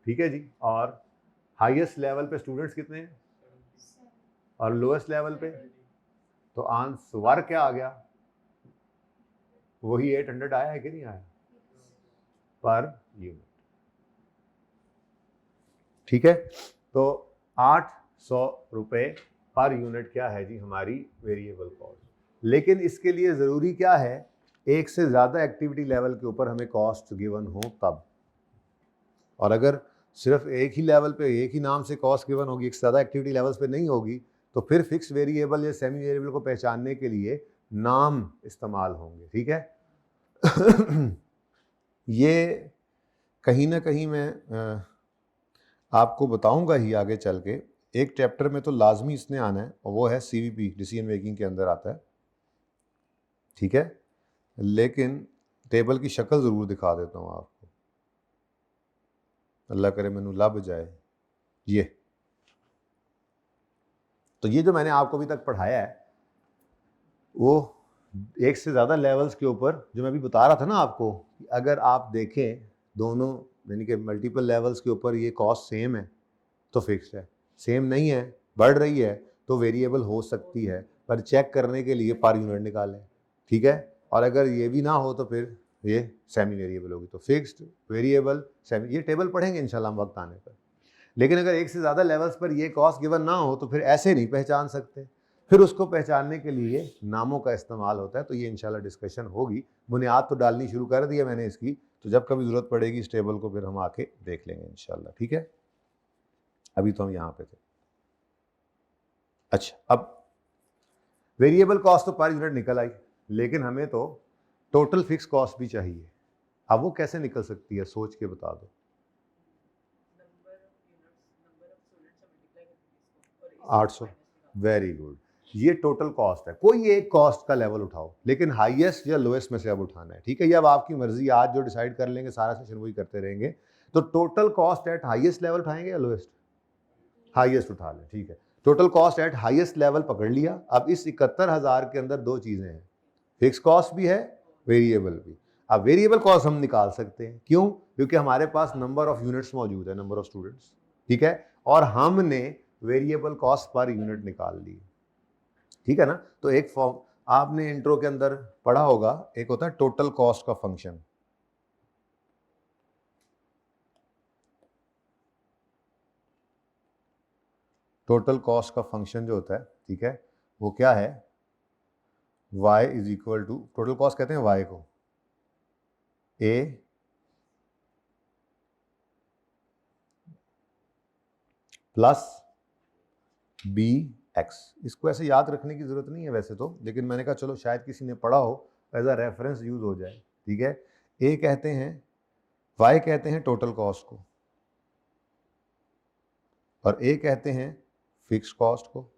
ठीक है जी। और हाईएस्ट लेवल पे स्टूडेंट्स कितने हैं और लोएस्ट लेवल पे? तो आंसर क्या आ गया? वही 800 आया है कि नहीं आया पर यूनिट, ठीक है। तो 8 ₹100 पर यूनिट क्या है जी हमारी वेरिएबल कॉस्ट। लेकिन इसके लिए ज़रूरी क्या है, एक से ज़्यादा एक्टिविटी लेवल के ऊपर हमें कॉस्ट गिवन हो तब। और अगर सिर्फ एक ही लेवल पे एक ही नाम से कॉस्ट गिवन होगी, एक से ज़्यादा एक्टिविटी लेवल्स पे नहीं होगी, तो फिर फिक्स वेरिएबल या सेमी वेरिएबल को पहचानने के लिए नाम इस्तेमाल होंगे। ठीक है ये कहीं ना कहीं मैं आपको बताऊंगा ही आगे चल के। एक चैप्टर में तो लाजमी इसने आना है और वो है CVP, डिसीजन मेकिंग के अंदर आता है। ठीक है, लेकिन टेबल की शक्ल ज़रूर दिखा देता हूँ आपको, अल्लाह करे मैनू लभ जाए। ये तो ये जो मैंने आपको अभी तक पढ़ाया है वो एक से ज़्यादा लेवल्स के ऊपर, जो मैं अभी बता रहा था ना आपको, अगर आप देखें दोनों यानी कि मल्टीपल लेवल्स के ऊपर ये कॉस्ट सेम है तो फिक्स्ड है, सेम नहीं है बढ़ रही है तो वेरिएबल हो सकती है, पर चेक करने के लिए पर यूनिट निकालें। ठीक है, और अगर ये भी ना हो तो फिर ये सेमी वेरिएबल होगी। तो फिक्स्ड, वेरिएबल, सेमी, ये टेबल पढ़ेंगे इंशाल्लाह हम वक्त आने पर। लेकिन अगर एक से ज़्यादा लेवल्स पर ये कॉस्ट गिवन ना हो तो फिर ऐसे नहीं पहचान सकते, फिर उसको पहचानने के लिए नामों का इस्तेमाल होता है। तो ये इंशाल्लाह डिस्कशन होगी। बुनियाद तो डालनी शुरू कर दी है मैंने इसकी, तो जब कभी ज़रूरत पड़ेगी इस टेबल को फिर हम आके देख लेंगे इंशाल्लाह। ठीक है, अभी तो हम यहाँ पे थे। अच्छा, अब वेरिएबल कॉस्ट तो पर यूनिट निकल आई, लेकिन हमें तो टोटल फिक्स कॉस्ट भी चाहिए। अब वो कैसे निकल सकती है, सोच के बता दो। 800, वेरी गुड। ये टोटल कॉस्ट है। कोई एक कॉस्ट का लेवल उठाओ, लेकिन हाईएस्ट या लोएस्ट में से अब उठाना है। ठीक है, ये अब आपकी मर्जी, आज जो डिसाइड कर लेंगे सारा सेशन वही करते रहेंगे। तो total cost at highest level उठाएंगे या लोएस्ट? हाईएस्ट उठा लें। ठीक है, total cost at highest level पकड़ लिया। अब इस 71,000 के अंदर दो चीजें हैं, फिक्स कॉस्ट भी है, वेरिएबल भी। अब वेरिएबल कॉस्ट हम निकाल सकते हैं, क्यों? क्योंकि हमारे पास नंबर ऑफ यूनिट्स मौजूद है, नंबर ऑफ स्टूडेंट्स। ठीक है, और हमने वेरिएबल कॉस्ट पर यूनिट निकाल ली। ठीक है ना, तो एक फॉर्म आपने इंट्रो के अंदर पढ़ा होगा, एक होता है टोटल कॉस्ट का फंक्शन। टोटल कॉस्ट का फंक्शन जो होता है, ठीक है, वो क्या है? y is equal to, total cost कहते हैं y को, a प्लस बी एक्स। इसको ऐसे याद रखने की जरूरत नहीं है वैसे तो, लेकिन मैंने कहा चलो शायद किसी ने पढ़ा हो, एज अ रेफरेंस यूज हो जाए। ठीक है, ए कहते हैं, वाई कहते हैं टोटल कॉस्ट को, और ए कहते हैं फिक्स कॉस्ट को,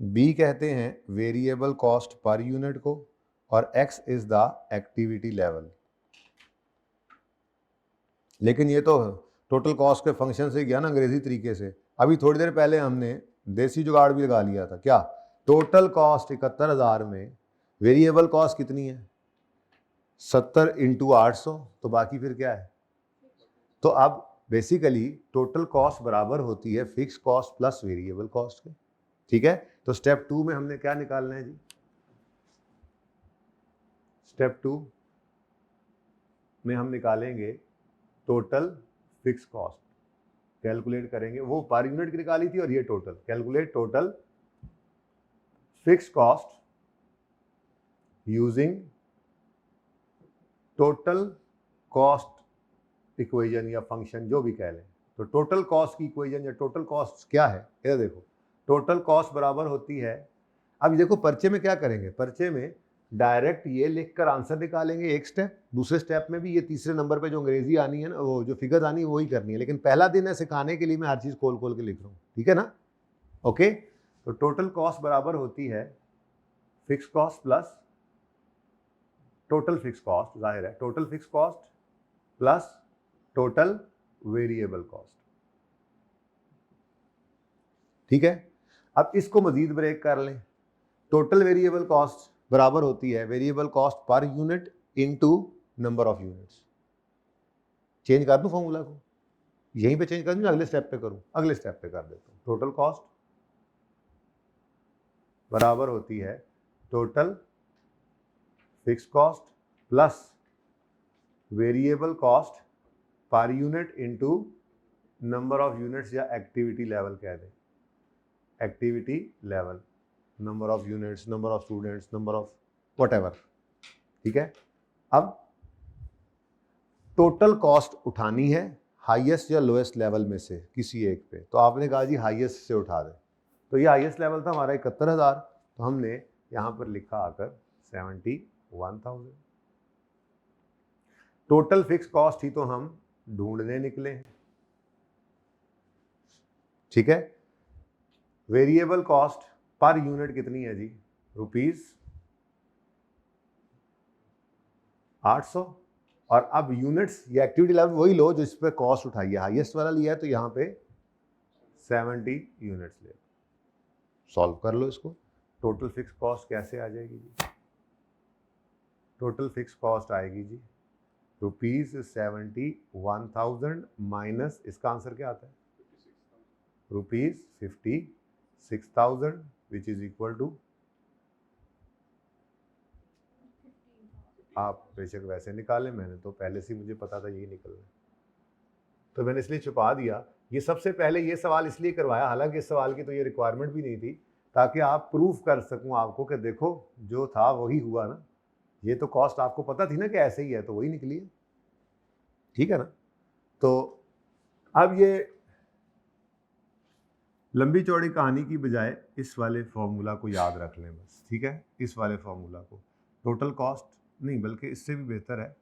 बी कहते हैं वेरिएबल कॉस्ट पर यूनिट को, और x is the activity level. लेकिन ये तो टोटल कॉस्ट के फंक्शन से गया ना अंग्रेजी तरीके से। अभी थोड़ी देर पहले हमने देसी जुगाड़ भी लगा लिया था। क्या? टोटल कॉस्ट 71,000 में वेरिएबल कॉस्ट कितनी है? 70 इंटू 800, तो बाकी फिर क्या है? तो अब बेसिकली टोटल कॉस्ट बराबर होती है fix cost plus variable cost के। ठीक है, तो स्टेप 2 में हमने क्या निकालना है जी? स्टेप 2 में हम निकालेंगे टोटल फिक्स कॉस्ट, कैलकुलेट करेंगे। वो पर यूनिट की निकाली थी और ये total. Calculate total fix cost using total cost equation या फंक्शन, जो भी कह लें। तो टोटल कॉस्ट की इक्वेशन या टोटल कॉस्ट क्या है? ये देखो, टोटल कॉस्ट बराबर होती है, अब देखो पर्चे में क्या करेंगे, पर्चे में डायरेक्ट ये लिखकर आंसर निकालेंगे एक स्टेप, दूसरे स्टेप में भी ये तीसरे नंबर पे जो अंग्रेजी आनी है ना, वो जो फिगर आनी है वही करनी है। लेकिन पहला दिन है सिखाने के लिए, मैं हर चीज़ खोल खोल के लिख रहा हूँ। ठीक है ना? ओके, तो टोटल कॉस्ट बराबर होती है fix cost plus total fix cost, जाहिर है total fix cost plus total variable cost. ठीक है, अब इसको मजीद ब्रेक कर लें। टोटल वेरिएबल कॉस्ट बराबर होती है variable cost per unit into number of units. Change कर दूं फॉर्मूला को? यहीं पे चेंज कर दूं, अगले स्टेप पे करूं? अगले स्टेप पे कर देता हूं। टोटल कॉस्ट बराबर होती है total fix cost plus variable cost per unit into number of units या एक्टिविटी लेवल कह दें, activity level, number of units, number of students, number of whatever, ठीक है। अब टोटल कॉस्ट उठानी है हाईएस्ट या लोएस्ट लेवल में से किसी एक पे, तो आपने कहा जी हाईएस्ट से उठा दें, तो ये हाईएस्ट लेवल था हमारा 71,000, तो हमने यहाँ पर लिखा आकर 71,000। टोटल फिक्स कॉस्ट ही तो हम ढूंढने निकले हैं, ठीक है। वेरिएबल कॉस्ट पर यूनिट कितनी है जी, ₹800। और अब यूनिट्स या एक्टिविटी लेवल वही लो जो इस पर कॉस्ट उठाई है, हाईएस्ट वाला लिया है तो यहाँ पे 70 यूनिट्स ले, सॉल्व कर लो इसको। टोटल फिक्स कॉस्ट कैसे आ जाएगी जी, टोटल फिक्स कॉस्ट आएगी जी ₹71,000 माइनस इसका आंसर क्या आता है, ₹56,000 विच इज इक्वल टू, आप बेशक वैसे निकालें, मैंने तो पहले से मुझे पता था यही निकलना है, तो मैंने इसलिए छुपा दिया। ये सबसे पहले ये सवाल इसलिए करवाया, हालांकि इस सवाल की तो ये रिक्वायरमेंट भी नहीं थी, ताकि आप प्रूफ कर सकूं आपको कि देखो जो था वही हुआ ना, ये तो कॉस्ट आपको पता थी ना कि ऐसे ही है, तो वही निकली है, ठीक है ना। तो अब ये लंबी चौड़ी कहानी की बजाय इस वाले फॉर्मूला को याद रख लें बस, ठीक है। इस वाले फॉर्मूला को, टोटल कॉस्ट नहीं बल्कि इससे भी बेहतर है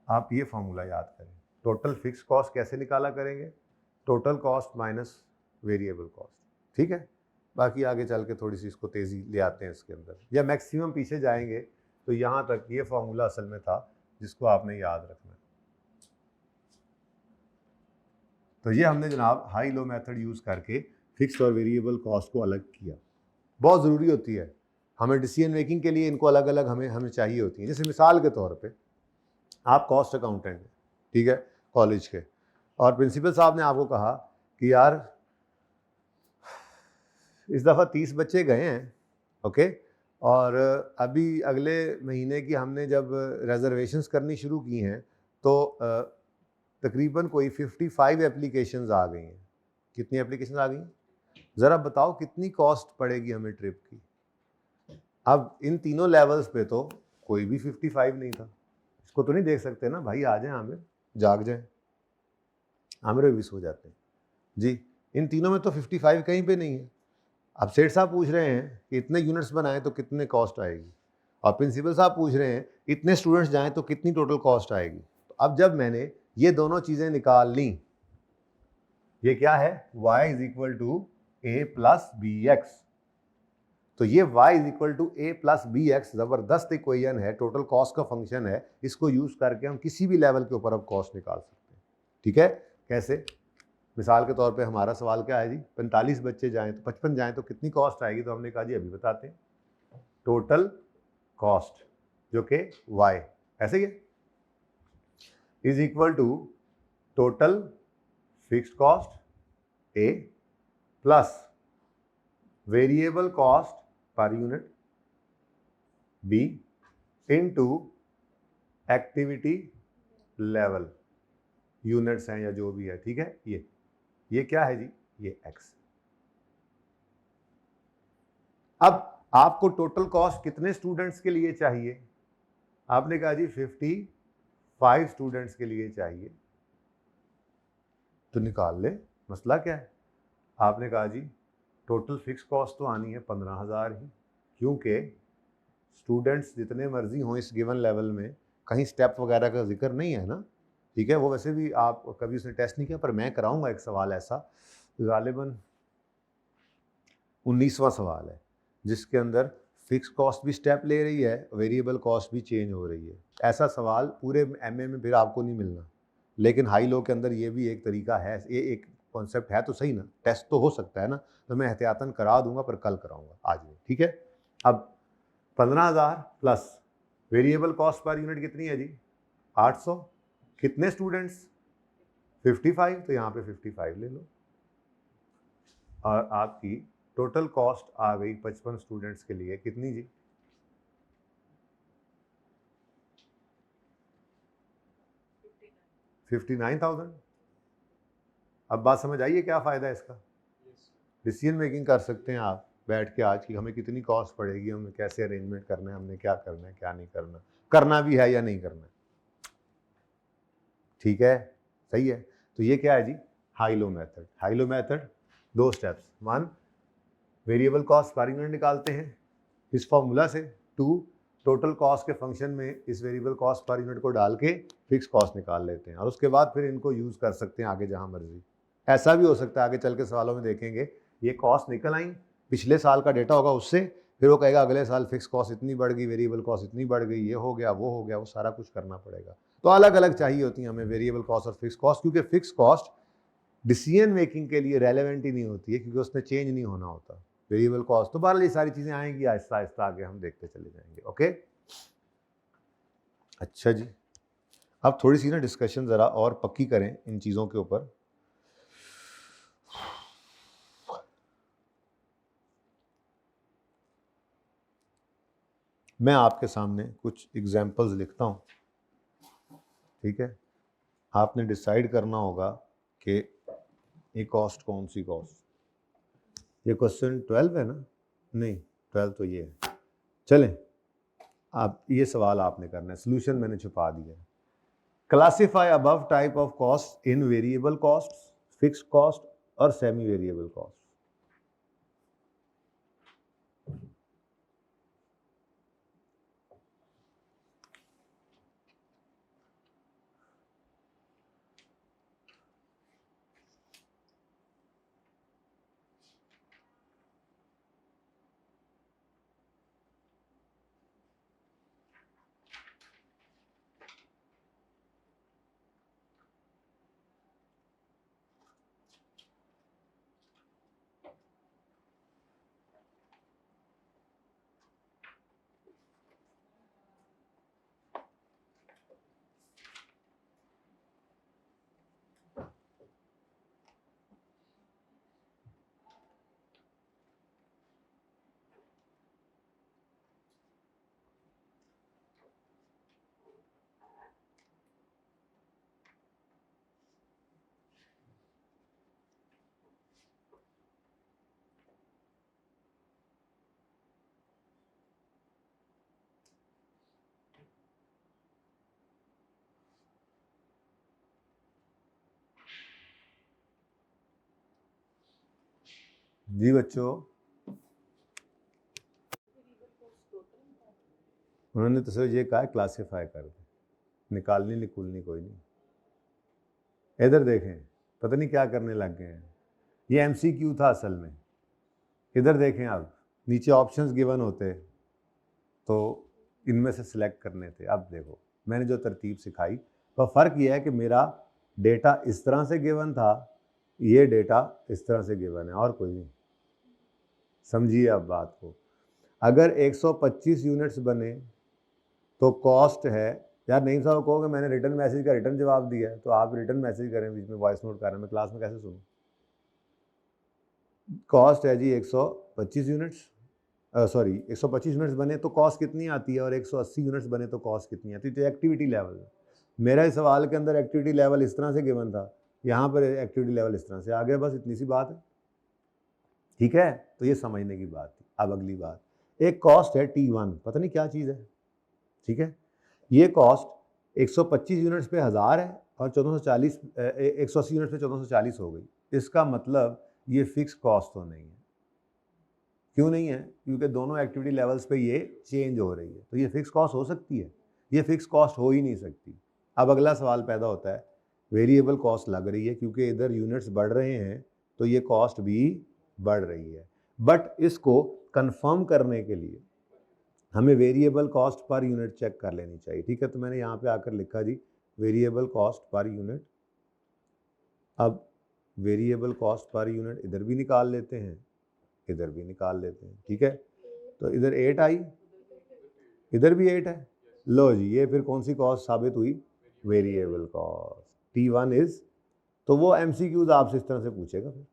आप ये फॉर्मूला याद करें। टोटल फिक्स कॉस्ट कैसे निकाला करेंगे, total cost minus variable cost, ठीक है। बाकी आगे चल के थोड़ी सी इसको तेज़ी ले आते हैं इसके अंदर, या मैक्सिमम पीछे जाएंगे तो यहाँ तक ये फॉर्मूला असल में था जिसको आपने याद रखना है। तो ये हमने जनाब हाई लो मेथड यूज़ करके फिक्स्ड और वेरिएबल कॉस्ट को अलग किया। बहुत ज़रूरी होती है हमें डिसीजन मेकिंग के लिए, इनको अलग अलग हमें चाहिए होती है। जैसे मिसाल के तौर पे आप कॉस्ट अकाउंटेंट हैं, ठीक है, कॉलेज के, और प्रिंसिपल साहब ने आपको कहा कि यार इस दफ़ा 30 बच्चे गए हैं, ओके, और अभी अगले महीने की हमने जब रिजर्वेशंस करनी शुरू की हैं तो तकरीबन कोई 55 एप्लीकेशंस आ गई हैं। कितनी एप्लीकेशंस आ गई, ज़रा बताओ कितनी कॉस्ट पड़ेगी हमें ट्रिप की। अब इन तीनों लेवल्स पे तो कोई भी 55 नहीं था, इसको तो नहीं देख सकते ना भाई, आ जाएं आमिर, जाग जाएं, आमिर भी सो जाते हैं जी। इन तीनों में तो 55 कहीं पे नहीं है। अब सेठ साहब पूछ रहे हैं कि इतने यूनिट्स बनाएं तो कितने कॉस्ट आएगी, और प्रिंसिपल साहब पूछ रहे हैं इतने स्टूडेंट्स जाएं तो कितनी टोटल कॉस्ट आएगी। तो अब जब मैंने ये दोनों चीज़ें निकाल ली, ये क्या है, y is equal to a plus b x, तो ये y is equal to a plus b x ज़बरदस्त इक्वेशन है, टोटल कॉस्ट का फंक्शन है, इसको यूज़ करके हम किसी भी लेवल के ऊपर अब कॉस्ट निकाल सकते हैं, ठीक है। कैसे, मिसाल के तौर पे हमारा सवाल क्या है जी, 45 बच्चे जाएं तो 55 जाएं तो कितनी कॉस्ट आएगी, तो हमने कहा जी अभी बताते हैं, टोटल कॉस्ट जो कि y ऐसे ही है is equal to total fixed cost a plus variable cost per unit b into activity level, units हैं या जो भी है, ठीक है। ये क्या है जी, ये x। अब आपको टोटल कॉस्ट कितने स्टूडेंट्स के लिए चाहिए, आपने कहा जी 55 स्टूडेंट्स के लिए चाहिए, तो निकाल ले, मसला क्या है। आपने कहा जी टोटल फिक्स कॉस्ट तो आनी है 15,000 ही, क्योंकि स्टूडेंट्स जितने मर्जी हों इस गिवन लेवल में, कहीं स्टेप वगैरह का जिक्र नहीं है ना, ठीक है। वो वैसे भी आप कभी उसने टेस्ट नहीं किया, पर मैं कराऊंगा एक सवाल ऐसा, गालिबन 19वां सवाल है जिसके अंदर फिक्स कॉस्ट भी स्टेप ले रही है, वेरिएबल कॉस्ट भी चेंज हो रही है। ऐसा सवाल पूरे एमए में फिर आपको नहीं मिलना, लेकिन हाई लो के अंदर ये भी एक तरीका है, ये एक कॉन्सेप्ट है तो सही ना, टेस्ट तो हो सकता है ना, तो मैं एहतियातन करा दूंगा, पर कल कराऊंगा, आज नहीं, ठीक है। अब 15,000 plus variable cost per unit कितनी है जी, 800, कितने स्टूडेंट्स 55, तो यहाँ पे 55 ले लो, और आपकी टोटल कॉस्ट आ गई 55 स्टूडेंट्स के लिए कितनी जी, 59,000, अब बात समझ आइए क्या फ़ायदा है इसका? डिसीजन मेकिंग कर सकते हैं आप बैठ के आज की हमें कितनी कॉस्ट पड़ेगी, हमें कैसे अरेंजमेंट करना है, हमने क्या करना है क्या नहीं करना, करना भी है या नहीं करना। ठीक है, सही है। तो ये क्या है जी? High low method. High low method 2 steps, 1 variable cost per unit निकालते हैं इस फॉर्मूला से, 2 टोटल कॉस्ट के फंक्शन में इस वेरिएबल कॉस्ट पर यूनिट को डाल के फिक्स कॉस्ट निकाल लेते हैं और उसके बाद फिर इनको यूज़ कर सकते हैं आगे जहाँ मर्जी। ऐसा भी हो सकता है आगे चल के सवालों में देखेंगे, ये कॉस्ट निकल आई, पिछले साल का डेटा होगा उससे, फिर वो कहेगा अगले साल फिक्स कॉस्ट इतनी बढ़ गई, वेरिएबल कॉस्ट इतनी बढ़ गई, ये हो गया वो सारा कुछ करना पड़ेगा। तो अलग अलग चाहिए होती हैं हमें वेरिएबल कॉस्ट और फिक्स कॉस्ट, क्योंकि फिक्स कॉस्ट डिसीजन मेकिंग के लिए रेलेवेंट ही नहीं होती है, क्योंकि उसमें चेंज नहीं होना होता। वेरिएबल कॉस्ट तो बहरहाल ये सारी चीज़ें आएंगी आहिस्ता आहिस्ता, आगे हम देखते चले जाएंगे। ओके, अच्छा जी, अब थोड़ी सी ना डिस्कशन ज़रा और पक्की करें इन चीज़ों के ऊपर। मैं आपके सामने कुछ एग्जाम्पल्स लिखता हूँ, ठीक है? आपने डिसाइड करना होगा कि ये कॉस्ट कौन सी कॉस्ट। ये क्वेश्चन 12 है ना? नहीं, 12 तो ये है। चलें, आप ये सवाल आपने करना है, सोल्यूशन मैंने छुपा दिया है। Classify above type of cost in variable cost, fixed cost और सेमी वेरिएबल कॉस्ट। जी बच्चों, उन्होंने तो सिर्फ ये कहा क्लासिफाई कर दे, निकालनी निकुलनी कोई नहीं। इधर देखें, पता नहीं क्या करने लग गए हैं। ये MCQ था असल में। इधर देखें, आप नीचे ऑप्शंस गिवन होते तो इनमें से सिलेक्ट करने थे। अब देखो मैंने जो तरतीब सिखाई, तो फ़र्क ये है कि मेरा डेटा इस तरह से गिवन था, ये डेटा इस तरह से गिवन है, और कोई नहीं। समझिए अब बात को। अगर 125 यूनिट्स बने तो कॉस्ट है, यार नहीं साहब कहोगे मैंने रिटर्न मैसेज का रिटर्न जवाब दिया है, तो आप रिटर्न मैसेज करें, बीच में वॉइस नोट कर रहे हैं, मैं क्लास में कैसे सुनूं? कॉस्ट है जी 125 यूनिट्स, सॉरी 125 यूनिट्स बने तो कॉस्ट कितनी आती है, और 180 यूनिट्स बने तो कॉस्ट कितनी आती है। तो एक्टिविटी लेवल, मेरा इस सवाल के अंदर एक्टिविटी लेवल इस तरह से गिवन था, यहाँ पर एक्टिविटी लेवल इस तरह से आ गया, बस इतनी सी बात है। ठीक है, तो ये समझने की बात थी। अब अगली बात, एक कॉस्ट है T1, पता नहीं क्या चीज़ है, ठीक है? ये कॉस्ट 125 यूनिट्स पे 1000 है और 1440 180 यूनिट्स पे 1440 हो गई। इसका मतलब ये फिक्स कॉस्ट तो नहीं है। क्यों नहीं है? क्योंकि दोनों एक्टिविटी लेवल्स पे ये चेंज हो रही है, तो ये फिक्स कॉस्ट हो सकती है? ये फिक्स कॉस्ट हो ही नहीं सकती। अब अगला सवाल पैदा होता है, वेरिएबल कॉस्ट लग रही है क्योंकि इधर यूनिट्स बढ़ रहे हैं तो ये कॉस्ट भी बढ़ रही है, बट इसको कंफर्म करने के लिए हमें variable cost per unit check कर लेनी चाहिए। ठीक है, तो मैंने यहाँ पे आकर लिखा जी वेरिएबल कॉस्ट पर यूनिट। अब वेरिएबल कॉस्ट पर यूनिट इधर भी निकाल लेते हैं, इधर भी निकाल लेते हैं। ठीक है, तो इधर 8 आई, इधर भी 8 है। लो जी, ये फिर कौन सी कॉस्ट साबित हुई? Variable cost. T1 इज, तो वो MCQs आपसे इस तरह से पूछेगा, फिर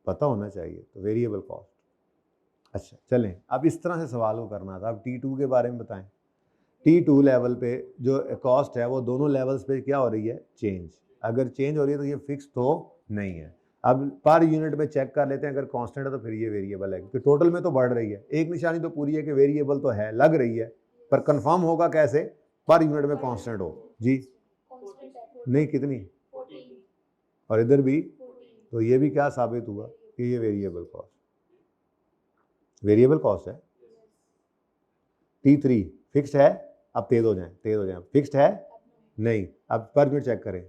पता होना चाहिए। तो वेरिएबल कॉस्ट। अच्छा चलें, अब इस तरह से सवाल को करना था। अब T2 के बारे में बताएं। T2 लेवल पे जो कॉस्ट है वो दोनों लेवल्स पे क्या हो रही है? चेंज। अगर चेंज हो रही है तो ये फिक्स तो नहीं है। अब पर यूनिट में चेक कर लेते हैं, अगर कांस्टेंट है तो फिर ये वेरिएबल है, क्योंकि टोटल में तो बढ़ रही है। एक निशानी तो पूरी है कि वेरिएबल तो है, लग रही है, पर कंफर्म होगा कैसे? पर यूनिट में कांस्टेंट हो जी। नहीं, कितनी? और इधर भी, तो ये भी क्या साबित हुआ कि ये वेरिएबल कॉस्ट है। T3 फिक्स्ड है। अब तेज हो जाए, फिक्स्ड है नहीं। अब पर यूनिट चेक करें,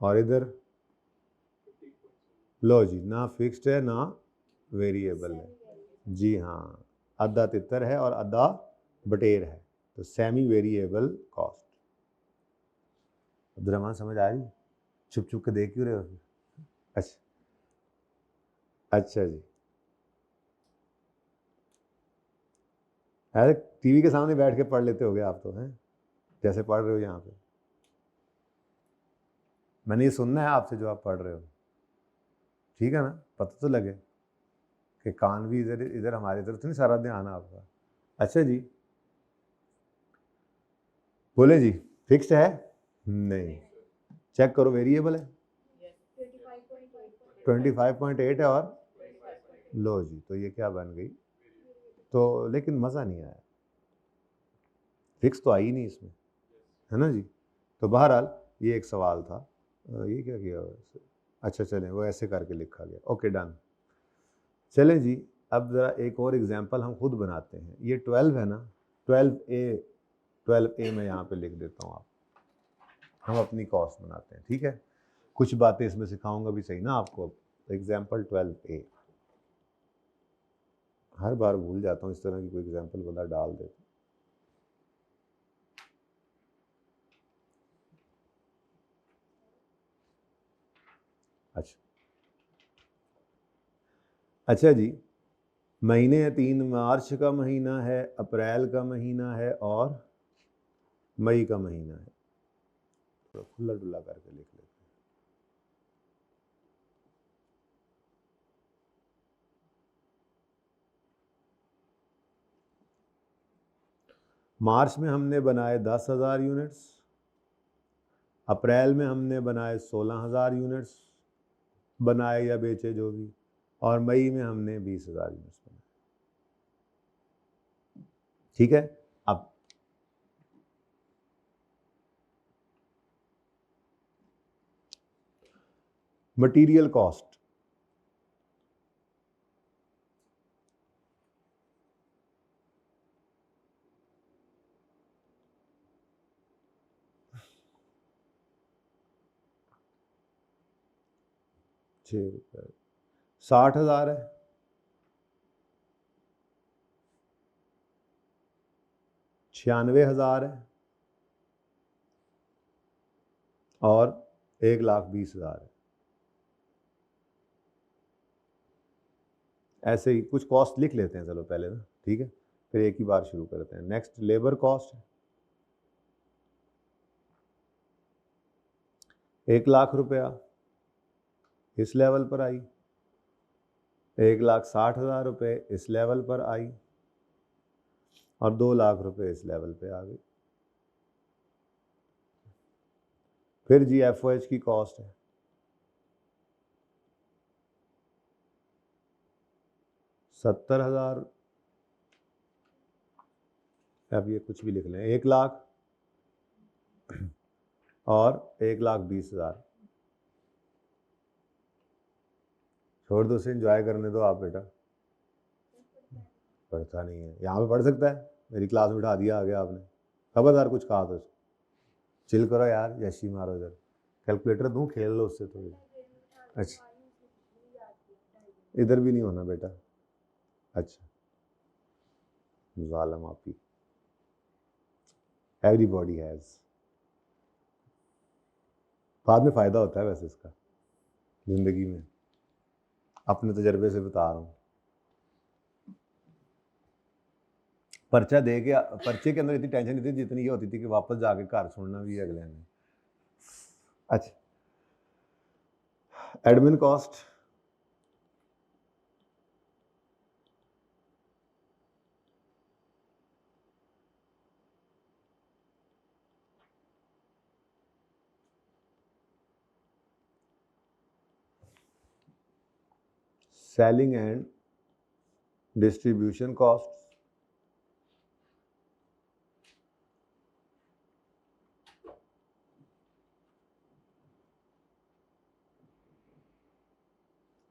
और इधर लो जी, ना फिक्स्ड है ना वेरिएबल है जी। हाँ, आधा तितर है और आधा बटेर है, तो सेमी वेरिएबल कॉस्ट। अब्दुलरहमान समझ आ रही? छुप छुप के देख क्यों रहे हो? अच्छा अच्छा जी। अरे टीवी के सामने बैठ के पढ़ लेते होगे आप तो, हैं जैसे पढ़ रहे हो यहाँ पे। मैंने ये सुनना है आपसे जो आप पढ़ रहे हो, ठीक है ना? पता तो लगे कि कान भी इधर इधर हमारी तरफ तो नहीं सारा ध्यान आपका। अच्छा जी, बोले जी, फिक्स्ड है नहीं, चेक करो वेरिएबल है 25.8 है, और लो जी, तो ये क्या बन गई? तो लेकिन मज़ा नहीं आया, फिक्स तो आई नहीं इसमें, है ना जी? तो बहरहाल ये एक सवाल था। ये क्या किया वैसे? अच्छा चलें, वो ऐसे करके लिखा गया, ओके डन। चलें जी, अब ज़रा एक और एग्जांपल हम खुद बनाते हैं। ये 12 है ना, 12A मैं यहाँ पे लिख देता हूँ। आप हम अपनी कॉस्ट बनाते हैं, ठीक है? कुछ बातें इसमें सिखाऊंगा भी सही ना आपको। एग्जाम्पल 12A, हर बार भूल जाता हूँ इस तरह की कोई एग्जाम्पल बंदा डाल देता। अच्छा अच्छा जी, महीने हैं 3, मार्च का महीना है, अप्रैल का महीना है और मई का महीना है। तो खुला डुल्ला करके लिख लेते हैं। मार्च में हमने बनाए 10,000 यूनिट्स, अप्रैल में हमने बनाए 16,000 यूनिट्स बनाए या बेचे जो भी, और मई में हमने 20,000 यूनिट्स बनाए, ठीक है? अब मटेरियल कॉस्ट, ₹6 60,000 है, 96,000 है, और 1,20,000 है। ऐसे ही कुछ कॉस्ट लिख लेते हैं चलो पहले ना, ठीक है? फिर एक ही बार शुरू करते हैं। नेक्स्ट लेबर कॉस्ट, 1,00,000 रुपया इस लेवल पर आई, 1,60,000 रुपये इस लेवल पर आई, और 2,00,000 रुपये इस लेवल पे आ गई। फिर जी FOH की कॉस्ट है 70,000, अब ये कुछ भी लिख लें, 1,00,000 और 1,20,000। छोड़ दो, उसे एंजॉय करने दो आप बेटा। पढ़ता नहीं है, यहाँ पे पढ़ सकता है? मेरी क्लास में उठा दिया आगे आपने, खबरदार कुछ कहा तो चिल करो यार, यशी मारो इधर। कैलकुलेटर दूँ, खेल लो उससे थोड़ी। अच्छा, इधर भी नहीं होना बेटा। अच्छा, जालम आप ही, एवरीबॉडी हैज़। बाद में फ़ायदा होता है वैसे इसका ज़िंदगी में, अपने तजर्बे से बता रहा हूँ। पर्चा दे के, पर्चे के अंदर इतनी टेंशन नहीं थी जितनी ये होती थी कि वापस जाके घर सुनना भी है अगले ने। अच्छा, admin cost, selling and distribution cost,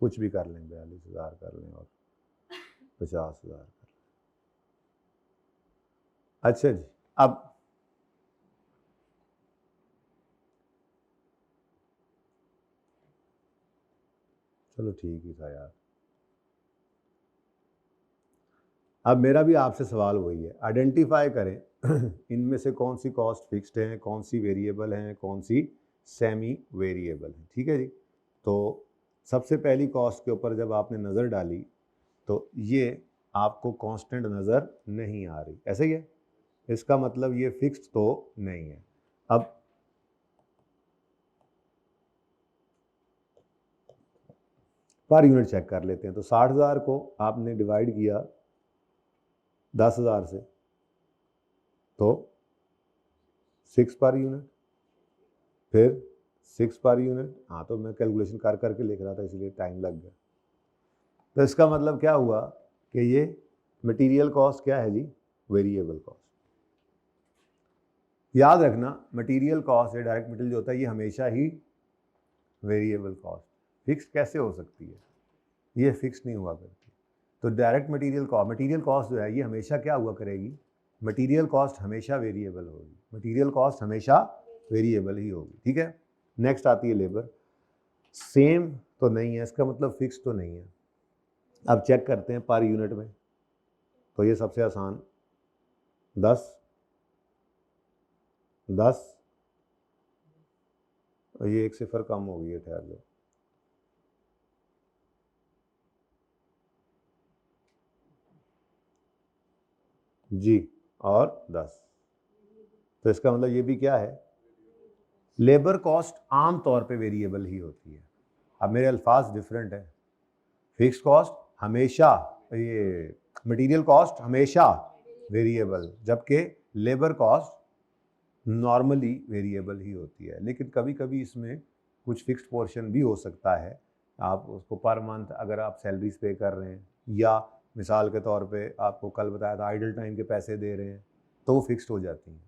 कुछ भी कर लें, 42,000 कर लें और 50,000 कर लें। अच्छा जी, अब चलो ठीक ही था यार। अब मेरा भी आपसे सवाल वही है, आइडेंटिफाई करें इनमें से कौन सी कॉस्ट फिक्स्ड है, कौन सी वेरिएबल है, कौन सी सेमी वेरिएबल है। ठीक है जी। तो सबसे पहली कॉस्ट के ऊपर जब आपने नज़र डाली तो ये आपको कांस्टेंट नज़र नहीं आ रही, ऐसा ही है, इसका मतलब ये फिक्स्ड तो नहीं है। अब पर यूनिट चेक कर लेते हैं। तो 60,000 को आपने डिवाइड किया 10,000 से तो 6 पर यूनिट, फिर 6 पर यूनिट। हाँ, तो मैं कैलकुलेशन कर करके लिख रहा था इसलिए टाइम लग गया। तो इसका मतलब क्या हुआ कि ये मटेरियल कॉस्ट क्या है जी, वेरिएबल कॉस्ट। याद रखना मटेरियल कॉस्ट है, डायरेक्ट मटेरियल जो होता है ये हमेशा ही वेरिएबल कॉस्ट, फिक्स कैसे हो सकती है, ये फिक्स नहीं हुआ करती। तो डायरेक्ट मटेरियल कॉस्ट जो है ये हमेशा क्या हुआ करेगी, मटेरियल कॉस्ट हमेशा वेरिएबल होगी, मटेरियल कॉस्ट हमेशा वेरिएबल ही होगी। ठीक है। नेक्स्ट आती है लेबर, सेम तो नहीं है, इसका मतलब फिक्स तो नहीं है। अब चेक करते हैं पर यूनिट में, तो ये सबसे आसान 10 10 और ये 1 सिफर कम हो गई है, ठहर लो, जी, और 10। तो इसका मतलब ये भी क्या है, लेबर कॉस्ट आम तौर पे वेरिएबल ही होती है। अब मेरे अल्फाज डिफरेंट है, फिक्स कॉस्ट हमेशा, ये मटेरियल कॉस्ट हमेशा वेरिएबल, जबकि लेबर कॉस्ट नॉर्मली वेरिएबल ही होती है। लेकिन कभी कभी इसमें कुछ फिक्स्ड पोर्शन भी हो सकता है, आप उसको पर मंथ अगर आप सैलरीज पे कर रहे हैं, या मिसाल के तौर पे आपको कल बताया था आइडल टाइम के पैसे दे रहे हैं, तो वो फिक्स्ड हो जाती हैं।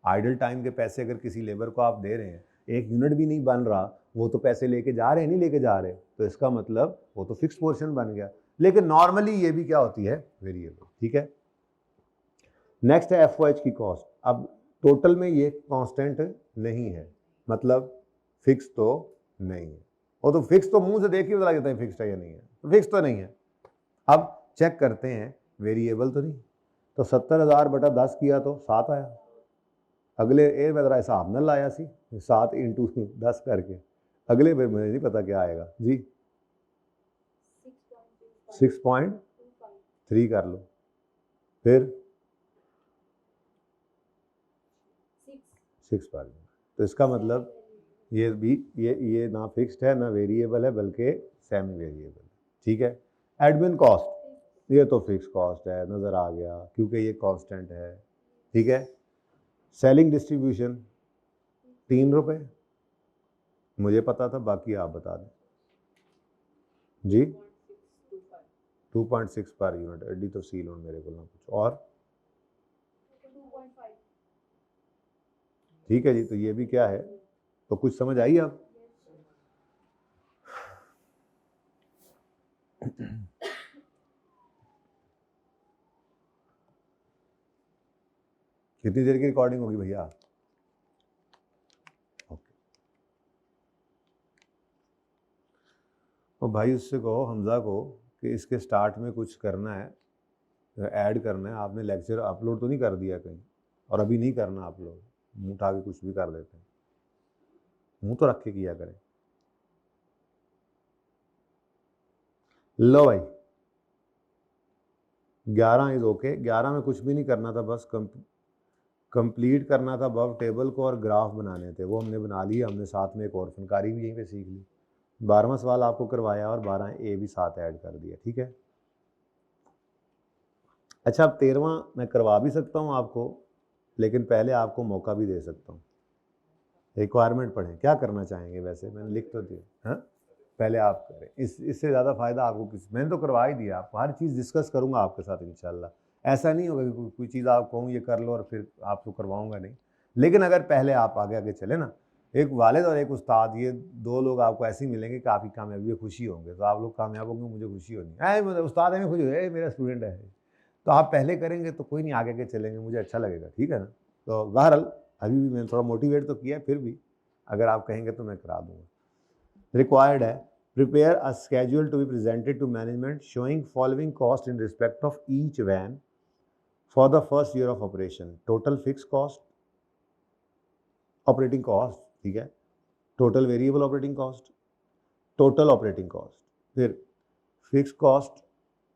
आइडल टाइम के पैसे अगर किसी लेबर को आप दे रहे हैं, एक यूनिट भी नहीं बन रहा, वो तो पैसे लेके जा रहे हैं, नहीं लेके जा रहे, तो इसका मतलब वो तो फिक्स पोर्शन बन गया। लेकिन नॉर्मली ये भी क्या होती है, वेरिएबल। ठीक है। नेक्स्ट है एफओएच की कॉस्ट। अब टोटल में ये कांस्टेंट नहीं है, मतलब फिक्स तो नहीं है। वो तो फिक्स तो मुंह से देख के बता देता है फिक्स है या नहीं है, फिक्स तो नहीं है। अब चेक करते हैं वेरिएबल तो नहीं, तो 70,000 बटा 10 किया तो 7 आया। अगले ए मैं ज़रा हिसाब न लाया सी, 7 इंटू 10 करके, अगले में मुझे नहीं पता क्या आएगा जी, 6.3 कर लो, फिर 6 पर। तो इसका मतलब ये भी ये ना फिक्स्ड है ना वेरिएबल है, बल्कि सेमी वेरिएबल। ठीक है। एडमिन कॉस्ट, ये तो फिक्स कॉस्ट है, नज़र आ गया क्योंकि ये कांस्टेंट है। ठीक है। सेलिंग डिस्ट्रीब्यूशन 3 रुपये, मुझे पता था, बाकी आप बता दें जी। 2.6 पर यूनिट, एडी तो सील हो मेरे को ना कुछ और। ठीक है जी। तो ये भी क्या है, तो कुछ समझ आई आप? कितनी देर की रिकॉर्डिंग होगी भैया? ओके। और भाई उससे कहो हमजा को कि इसके स्टार्ट में कुछ करना है, ऐड करना है। आपने लेक्चर अपलोड तो नहीं कर दिया कहीं, और अभी नहीं करना अपलोड, मुंह उठा के कुछ भी कर देते हैं, मुंह तो रख के किया करें। लो भाई 11 इज ओके। 11 में कुछ भी नहीं करना था, बस कंप्लीट करना था बब टेबल को और ग्राफ बनाने थे, वो हमने बना लिया। हमने साथ में एक और फनकारी भी यहीं पे सीख ली। 12वां सवाल आपको करवाया और 12 ए भी साथ ऐड कर दिया। ठीक है। अच्छा, अब 13वां मैं करवा भी सकता हूँ आपको, लेकिन पहले आपको मौका भी दे सकता हूँ। रिक्वायरमेंट पढ़ें, क्या करना चाहेंगे? वैसे मैंने लिख तो दिया। हाँ, पहले आप करें, इससे ज़्यादा फ़ायदा आपको मैंने तो करवा ही दिया आपको, हर चीज़ डिस्कस करूँगा आपके साथ इंशाल्लाह। ऐसा नहीं होगा कि कोई चीज़ आप कहूँ ये कर लो और फिर आपको करवाऊँगा नहीं। लेकिन अगर पहले आप आगे आगे चले ना, एक वालिद और एक उस्ताद, ये 2 लोग आपको ऐसे ही मिलेंगे कि आपकी कामयाबी में खुशी होंगे। तो आप लोग कामयाब होंगे, मुझे खुशी होनी है, मतलब उस्ताद है मैं खुशी है, मेरा स्टूडेंट है। तो आप पहले करेंगे तो कोई नहीं, आगे आगे चलेंगे, मुझे अच्छा लगेगा, ठीक है ना। तो बहरहाल अभी भी मैंने थोड़ा मोटिवेट तो किया है, फिर भी अगर आप कहेंगे तो मैं करा दूंगा। रिक्वायर्ड है, prepare a schedule to be presented to management showing following cost in respect of each van for the first year of operation. Total fix cost, operating cost, ठीक है, total variable operating cost, total operating cost, फिर fix cost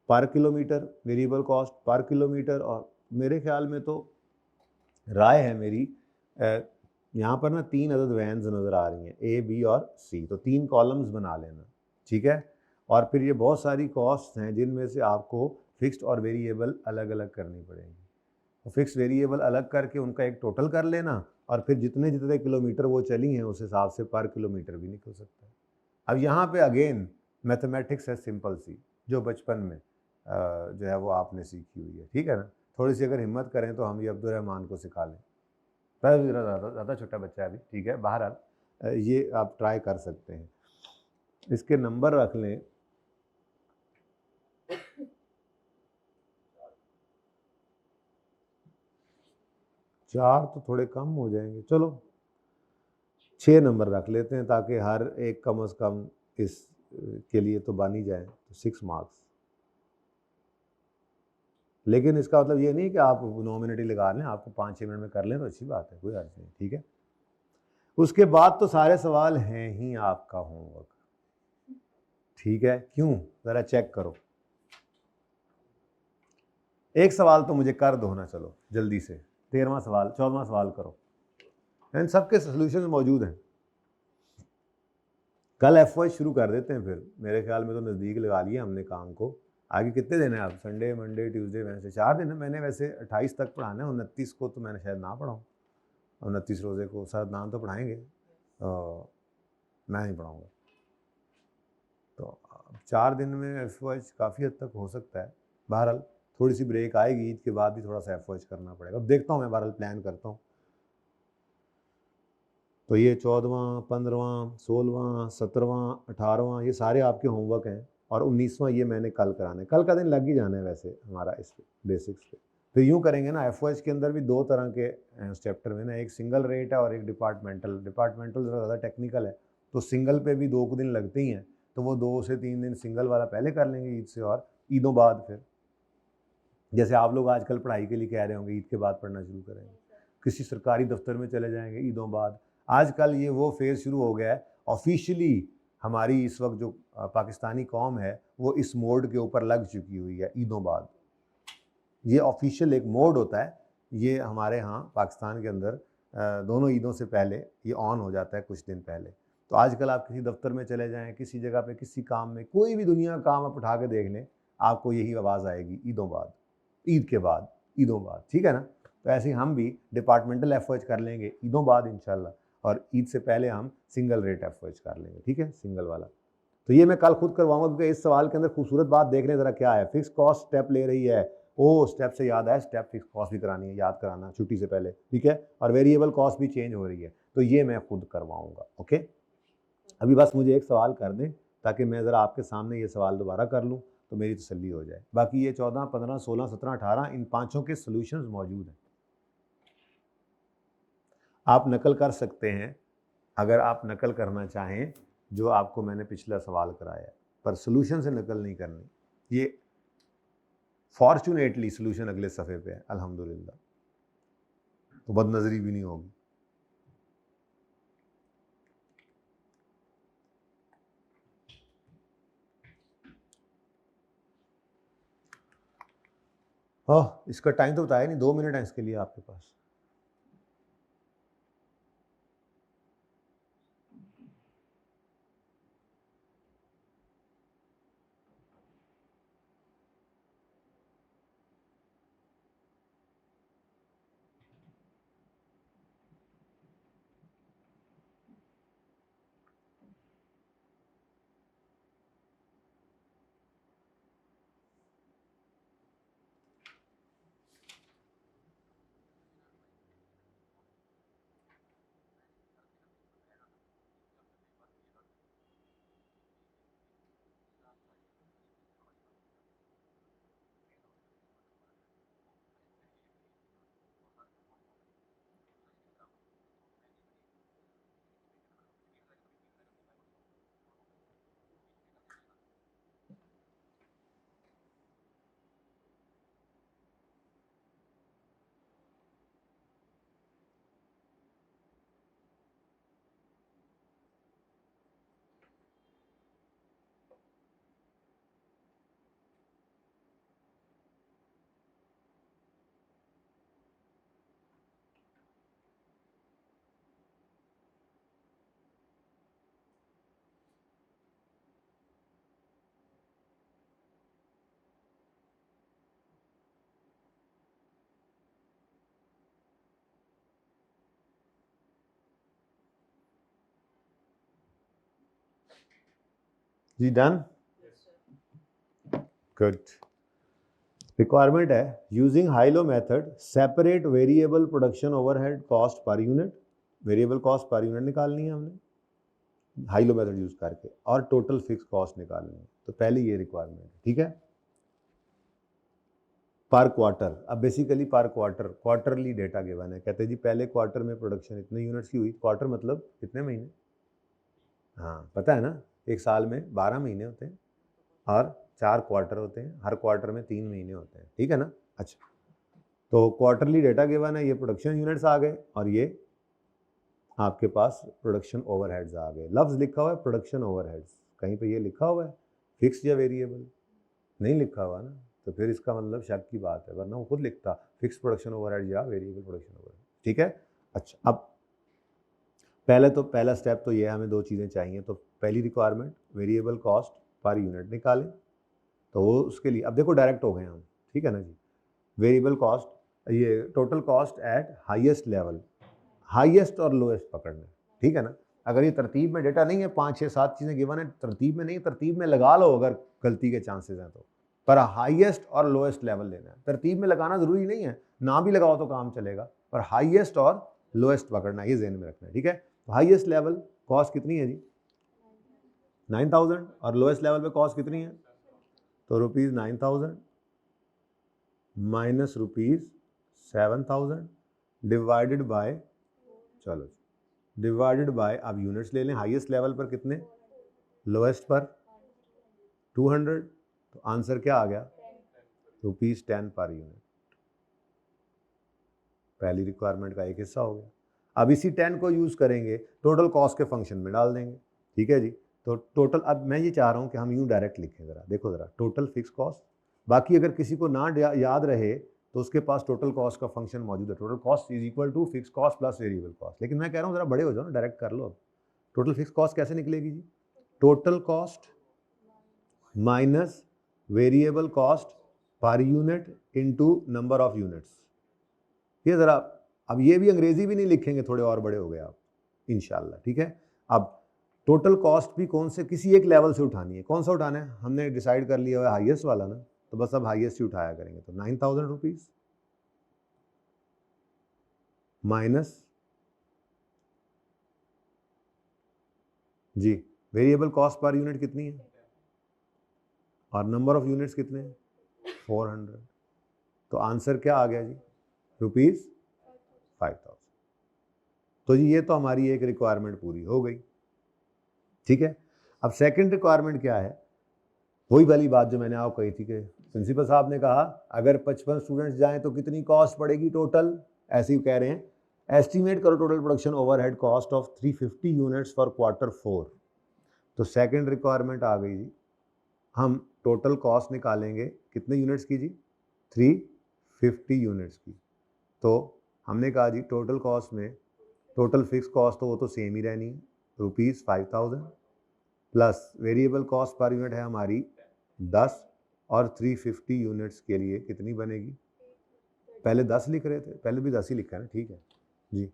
per kilometre, variable cost per kilometre. और मेरे ख्याल में तो राय है मेरी, यहाँ पर ना 3 अदद वैन्स नज़र आ रही हैं, ए बी और सी, तो 3 कॉलम्स बना लेना, ठीक है। और फिर ये बहुत सारी कॉस्ट हैं जिनमें से आपको फिक्स्ड और वेरिएबल अलग अलग करनी पड़ेगी। तो फिक्स वेरिएबल अलग करके उनका एक टोटल कर लेना, और फिर जितने जितने किलोमीटर वो चली हैं उस हिसाब से पर किलोमीटर भी निकल सकता है। अब यहाँ पे अगेन मैथमेटिक्स है सिंपल सी, जो बचपन में जो है वो आपने सीखी हुई है, ठीक है ना। थोड़ी सी अगर हिम्मत करें तो हम ये अब्दुर्रहमान को सिखा लें, ज़्यादा छोटा बच्चा है अभी, ठीक है। बहरहाल ये आप ट्राई कर सकते हैं। इसके नंबर रख लें, चार तो थोड़े कम हो जाएंगे, चलो 6 नंबर रख लेते हैं, ताकि हर एक कम से कम इस के लिए तो बन ही जाए, तो 6 मार्क्स। लेकिन इसका मतलब ये नहीं कि आप 9 मिनट ही लगा लें, आपको 5-6 मिनट में कर लें तो अच्छी बात है, कोई अर्ज नहीं, ठीक है। उसके बाद तो सारे सवाल हैं ही आपका होमवर्क, ठीक है। क्यों, ज़रा चेक करो। एक सवाल तो मुझे कर दो ना, चलो जल्दी से, 13वां सवाल, 14वां सवाल करो, इन सबके सोल्यूशन मौजूद हैं। कल एफ शुरू कर देते हैं फिर, मेरे ख्याल में तो नज़दीक लगा लिया हमने काम को। आगे कितने दिन है आप, संडे मंडे ट्यूसडे वेडनेसडे, 4 दिन है। मैंने वैसे 28 तक पढ़ाना है, 29 को तो मैंने शायद ना पढ़ाऊँ, 29 रोज़े को सर नाम तो पढ़ाएंगे, मैं नहीं पढ़ाऊँगा। तो 4 दिन में एफ काफ़ी हद तक हो सकता है। बहरहाल थोड़ी सी ब्रेक आएगी, ईद के बाद भी थोड़ा सा एफ करना पड़ेगा, अब देखता हूँ मैं, बहरहाल प्लान करता हूँ। तो ये 14वां 15वां 16वां 17वां 18वां ये सारे आपके होमवर्क हैं, और 19वां ये मैंने कल कराना है। कल का दिन लग ही जाना है वैसे हमारा इस पे, बेसिक्स पे। फिर यूँ करेंगे ना, एफ के अंदर भी 2 तरह के उस चैप्टर में ना, एक सिंगल रेट है और एक डिपार्टमेंटल। डिपार्टमेंटल ज़्यादा टेक्निकल है, तो सिंगल पे भी 2 दिन लगते ही हैं, तो वो 2 से 3 दिन सिंगल वाला पहले कर लेंगे ईद से, और ईदों बाद फिर, जैसे आप लोग आजकल पढ़ाई के लिए कह रहे होंगे ईद के बाद पढ़ना शुरू करेंगे, किसी सरकारी दफ्तर में चले जाएंगे ईदों बाद। आजकल ये वो फेज़ शुरू हो गया है ऑफिशियली, हमारी इस वक्त जो पाकिस्तानी कौम है वो इस मोड के ऊपर लग चुकी हुई है ईदों बाद। ये ऑफिशियल एक मोड होता है, ये हमारे यहाँ पाकिस्तान के अंदर दोनों ईदों से पहले ये ऑन हो जाता है कुछ दिन पहले। तो आजकल आप किसी दफ्तर में चले जाएँ, किसी जगह पे किसी काम में, कोई भी दुनिया का काम आप उठा के देख लें, आपको यही आवाज़ आएगी ईदों बाद, ईद के बाद, ईदों बाद, ठीक है ना। तो ऐसे ही हम भी डिपार्टमेंटल एफर्ट्स कर लेंगे ईदों बाद इंशाल्लाह, और ईद से पहले हम सिंगल रेट एफर्ट्स कर लेंगे, ठीक है, सिंगल वाला। तो ये मैं कल खुद करवाऊंगा, क्योंकि इस सवाल के अंदर खूबसूरत बात देख लें ज़रा क्या है। फिक्स कॉस्ट स्टेप ले रही है, ओ स्टेप से याद आया, स्टेप फिक्स कॉस्ट भी करानी है, याद कराना छुट्टी से पहले, ठीक है। और वेरिएबल कॉस्ट भी चेंज हो रही है, तो ये मैं खुद करवाऊंगा, ओके। अभी बस मुझे एक सवाल कर दें, ताकि मैं ज़रा आपके सामने ये सवाल दोबारा कर लूँ, तो मेरी तसल्ली हो जाए। बाकी ये 14, 15, 16, 17, 18 इन पाँचों के सोल्यूशंस मौजूद हैं, आप नकल कर सकते हैं अगर आप नकल करना चाहें, जो आपको मैंने पिछला सवाल कराया, पर सोल्यूशन से नकल नहीं करनी। ये फॉर्चुनेटली सोल्यूशन अगले सफ़े पे है अल्हम्दुलिल्लाह, तो बदनज़री भी नहीं होगी। हाँ, इसका टाइम तो बताया नहीं, 2 मिनट है इसके लिए आपके पास। जी डन, गुड। रिक्वायरमेंट है using high-low method separate variable production overhead cost per unit, variable cost per unit निकालनी है हमने हाइलो मेथड यूज करके, और टोटल फिक्स कॉस्ट निकालनी है। तो पहले ये रिक्वायरमेंट है, ठीक है। पर क्वार्टर, अब बेसिकली पर क्वार्टर क्वार्टरली डेटा गिवन है, कहते हैं जी पहले क्वार्टर में प्रोडक्शन इतने यूनिट्स की हुई। क्वार्टर मतलब कितने महीने, हाँ पता है ना, एक साल में 12 महीने होते हैं और 4 क्वार्टर होते हैं, हर क्वार्टर में 3 महीने होते हैं, ठीक है ना। अच्छा, तो क्वार्टरली डेटा गिवन है, ये प्रोडक्शन यूनिट्स आ गए और ये आपके पास प्रोडक्शन ओवरहेड्स आ गए। लफ्ज़ लिखा हुआ है प्रोडक्शन ओवरहेड्स, कहीं पे ये लिखा हुआ है फिक्स या वेरिएबल, नहीं लिखा हुआ ना, तो फिर इसका मतलब शक की बात है, वरना वो खुद लिखता फिक्स प्रोडक्शन ओवरहेड या वेरिएबल प्रोडक्शन ओवरहेड, ठीक है। अच्छा, अब पहला स्टेप तो ये है, हमें 2 चीज़ें चाहिए। तो पहली requirement variable cost per unit निकालें, तो वो उसके लिए अब देखो डायरेक्ट हो गए हम, ठीक है ना जी। वेरिएबल कॉस्ट, ये total cost at highest level, highest और लोएस्ट पकड़ना है, ठीक है ना। अगर ये तरतीब में डेटा नहीं है, 5 6 7 चीज़ें गिवन है, तरतीब में नहीं, तरतीब में लगा लो अगर गलती के चांसेस हैं तो, पर हाईएस्ट और लोएस्ट लेवल लेना है। तरतीब में लगाना ज़रूरी नहीं है, ना भी लगाओ तो काम चलेगा, पर हाईएस्ट और लोएस्ट पकड़ना है, ये ज़हन में रखना है, ठीक है। हाईएस्ट लेवल कॉस्ट कितनी है जी, 9000, और लोएस्ट लेवल पे कॉस्ट कितनी है, तो ₹9000 माइनस ₹7000 डिवाइडेड बाय, चलो डिवाइडेड बाय, अब यूनिट्स ले लें, हाईएस्ट लेवल पर कितने, लोएस्ट पर 200, तो आंसर क्या आ गया, ₹10 पर यूनिट। पहली रिक्वायरमेंट का एक हिस्सा हो गया। अब इसी 10 को यूज़ करेंगे, टोटल कॉस्ट के फंक्शन में डाल देंगे, ठीक है जी। तो टोटल, अब मैं ये चाह रहा हूँ कि हम यूँ डायरेक्ट लिखें, ज़रा देखो ज़रा, टोटल फिक्स कॉस्ट। बाकी अगर किसी को ना याद रहे तो उसके पास टोटल कॉस्ट का फंक्शन मौजूद है, total cost is equal to fix cost plus variable cost. लेकिन मैं कह रहा हूँ ज़रा बड़े हो जाओ ना, डायरेक्ट कर लो। टोटल फिक्स कॉस्ट कैसे निकलेगी जी, total cost minus variable cost per unit into number of units. ये ज़रा, अब ये भी अंग्रेजी भी नहीं लिखेंगे, थोड़े और बड़े हो गए आप इंशाल्लाह, ठीक है। अब टोटल कॉस्ट भी कौन से, किसी एक लेवल से उठानी है, कौन सा उठाना है हमने डिसाइड कर लिया है, हाईएस्ट वाला ना, तो बस अब हाईएस्ट ही उठाया करेंगे। तो 9000 रुपीज़ माइनस जी वेरिएबल कॉस्ट पर यूनिट कितनी है और नंबर ऑफ यूनिट्स कितने हैं, 400। तो आंसर क्या आ गया जी, ₹5000। तो जी ये तो हमारी एक रिक्वायरमेंट पूरी हो गई, ठीक है। अब सेकंड रिक्वायरमेंट क्या है, वही वाली बात जो मैंने आपको कही थी कि प्रिंसिपल साहब ने कहा अगर 55 स्टूडेंट्स जाएं तो कितनी कॉस्ट पड़ेगी टोटल, ऐसे ही कह रहे हैं एस्टिमेट करो total production overhead cost of 350 units for quarter 4। तो सेकंड रिक्वायरमेंट आ गई जी, हम टोटल कॉस्ट निकालेंगे कितने यूनिट्स की जी, 350 यूनिट्स की। तो हमने कहा जी टोटल कॉस्ट में टोटल फिक्स कॉस्ट तो वो तो सेम ही रहनी है, ₹5000 plus variable cost per unit है हमारी 10, और 350 यूनिट्स के लिए कितनी बनेगी, पहले 10 लिख रहे थे, पहले भी 10 ही लिखा है ना, ठीक है जी।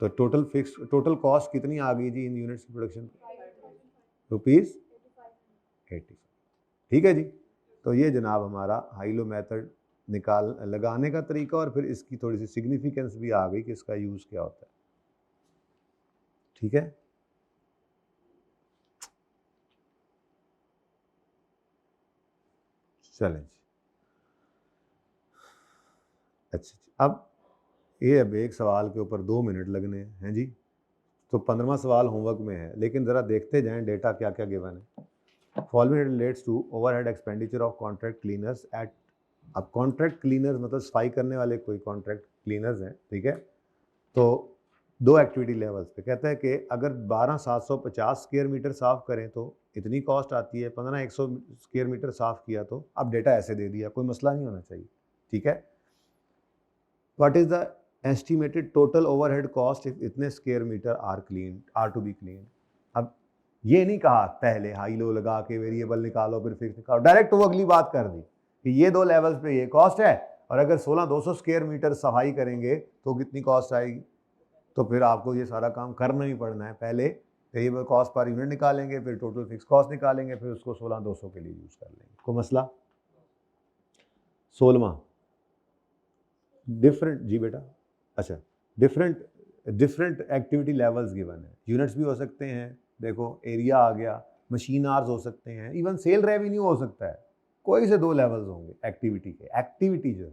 तो टोटल कॉस्ट कितनी आ गई जी इन यूनिट्स की प्रोडक्शन, ₹85, ठीक है जी। तो ये जनाब हमारा हाइलो मेथड लगाने का तरीका, और फिर इसकी थोड़ी सी सिग्निफिकेंस भी आ गई कि इसका यूज़ क्या होता है, ठीक है। चलें जी, अच्छा जी। अब ये अब एक सवाल के ऊपर 2 मिनट लगने हैं जी, तो 15वां सवाल होमवर्क में है, लेकिन ज़रा देखते जाएं डेटा क्या क्या गिवन है। Following relates to overhead expenditure of contract cleaners at, अब कॉन्ट्रैक्ट क्लीनर्स मतलब सफाई करने वाले कोई कॉन्ट्रैक्ट क्लीनर्स हैं, ठीक है। तो 2 एक्टिविटी लेवल्स पे कहता है कि अगर 12750 स्क्वायर मीटर साफ़ करें तो इतनी कॉस्ट आती है, 15100 स्क्वायर मीटर साफ़ किया तो, अब डेटा ऐसे दे दिया, कोई मसला नहीं होना चाहिए, ठीक है। What is the estimated total overhead cost if इतने square metre are to be clean. अब ये नहीं कहा पहले हाई लो लगा के वेरिएबल निकालो फिर फिक्स निकालो, डायरेक्ट वो अगली बात कर दी कि ये 2 लेवल्स पे ये कॉस्ट है, और अगर 16200 स्क्वायर मीटर सफाई करेंगे तो कितनी कॉस्ट आएगी। तो फिर आपको ये सारा काम करना ही पड़ना है, पहले वेरिएबल कॉस्ट पर यूनिट निकालेंगे, फिर टोटल फिक्स कॉस्ट निकालेंगे, फिर उसको 16200 के लिए यूज़ कर लेंगे। कोई मसला? 16वां डिफरेंट, जी बेटा, अच्छा, डिफरेंट एक्टिविटी लेवल्स गिवन है। यूनिट्स भी हो सकते हैं, देखो एरिया आ गया, मशीन आवर्स हो सकते हैं, इवन सेल रेवेन्यू हो सकता है। कोई से 2 लेवल्स होंगे एक्टिविटी के। एक्टिविटी जो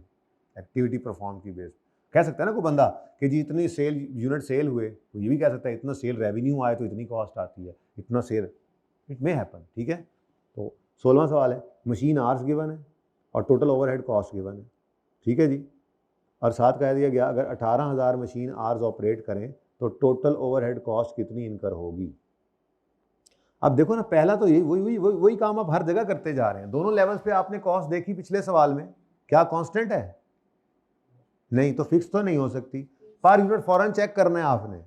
एक्टिविटी परफॉर्म की बेस कह सकता है ना कोई बंदा कि जी इतनी सेल यूनिट सेल हुए, तो ये भी कह सकता है इतना सेल रेवेन्यू आए तो इतनी कॉस्ट आती है, इतना सेल, इट मे हैपन। ठीक है, तो 16वां सवाल है, मशीन आवर्स गिवन है और टोटल ओवरहेड कॉस्ट गिवन है। ठीक है जी, और साथ कह दिया गया अगर 18,000 मशीन आवर्स ऑपरेट करें तो टोटल ओवरहेड कॉस्ट कितनी इनकर होगी। अब देखो ना, पहला तो यही वही काम आप हर जगह करते जा रहे हैं। दोनों लेवल्स पे आपने कॉस्ट देखी पिछले सवाल में, क्या कांस्टेंट है? नहीं, तो फिक्स तो नहीं हो सकती। पर यूनिट फौरन चेक करना है आपने,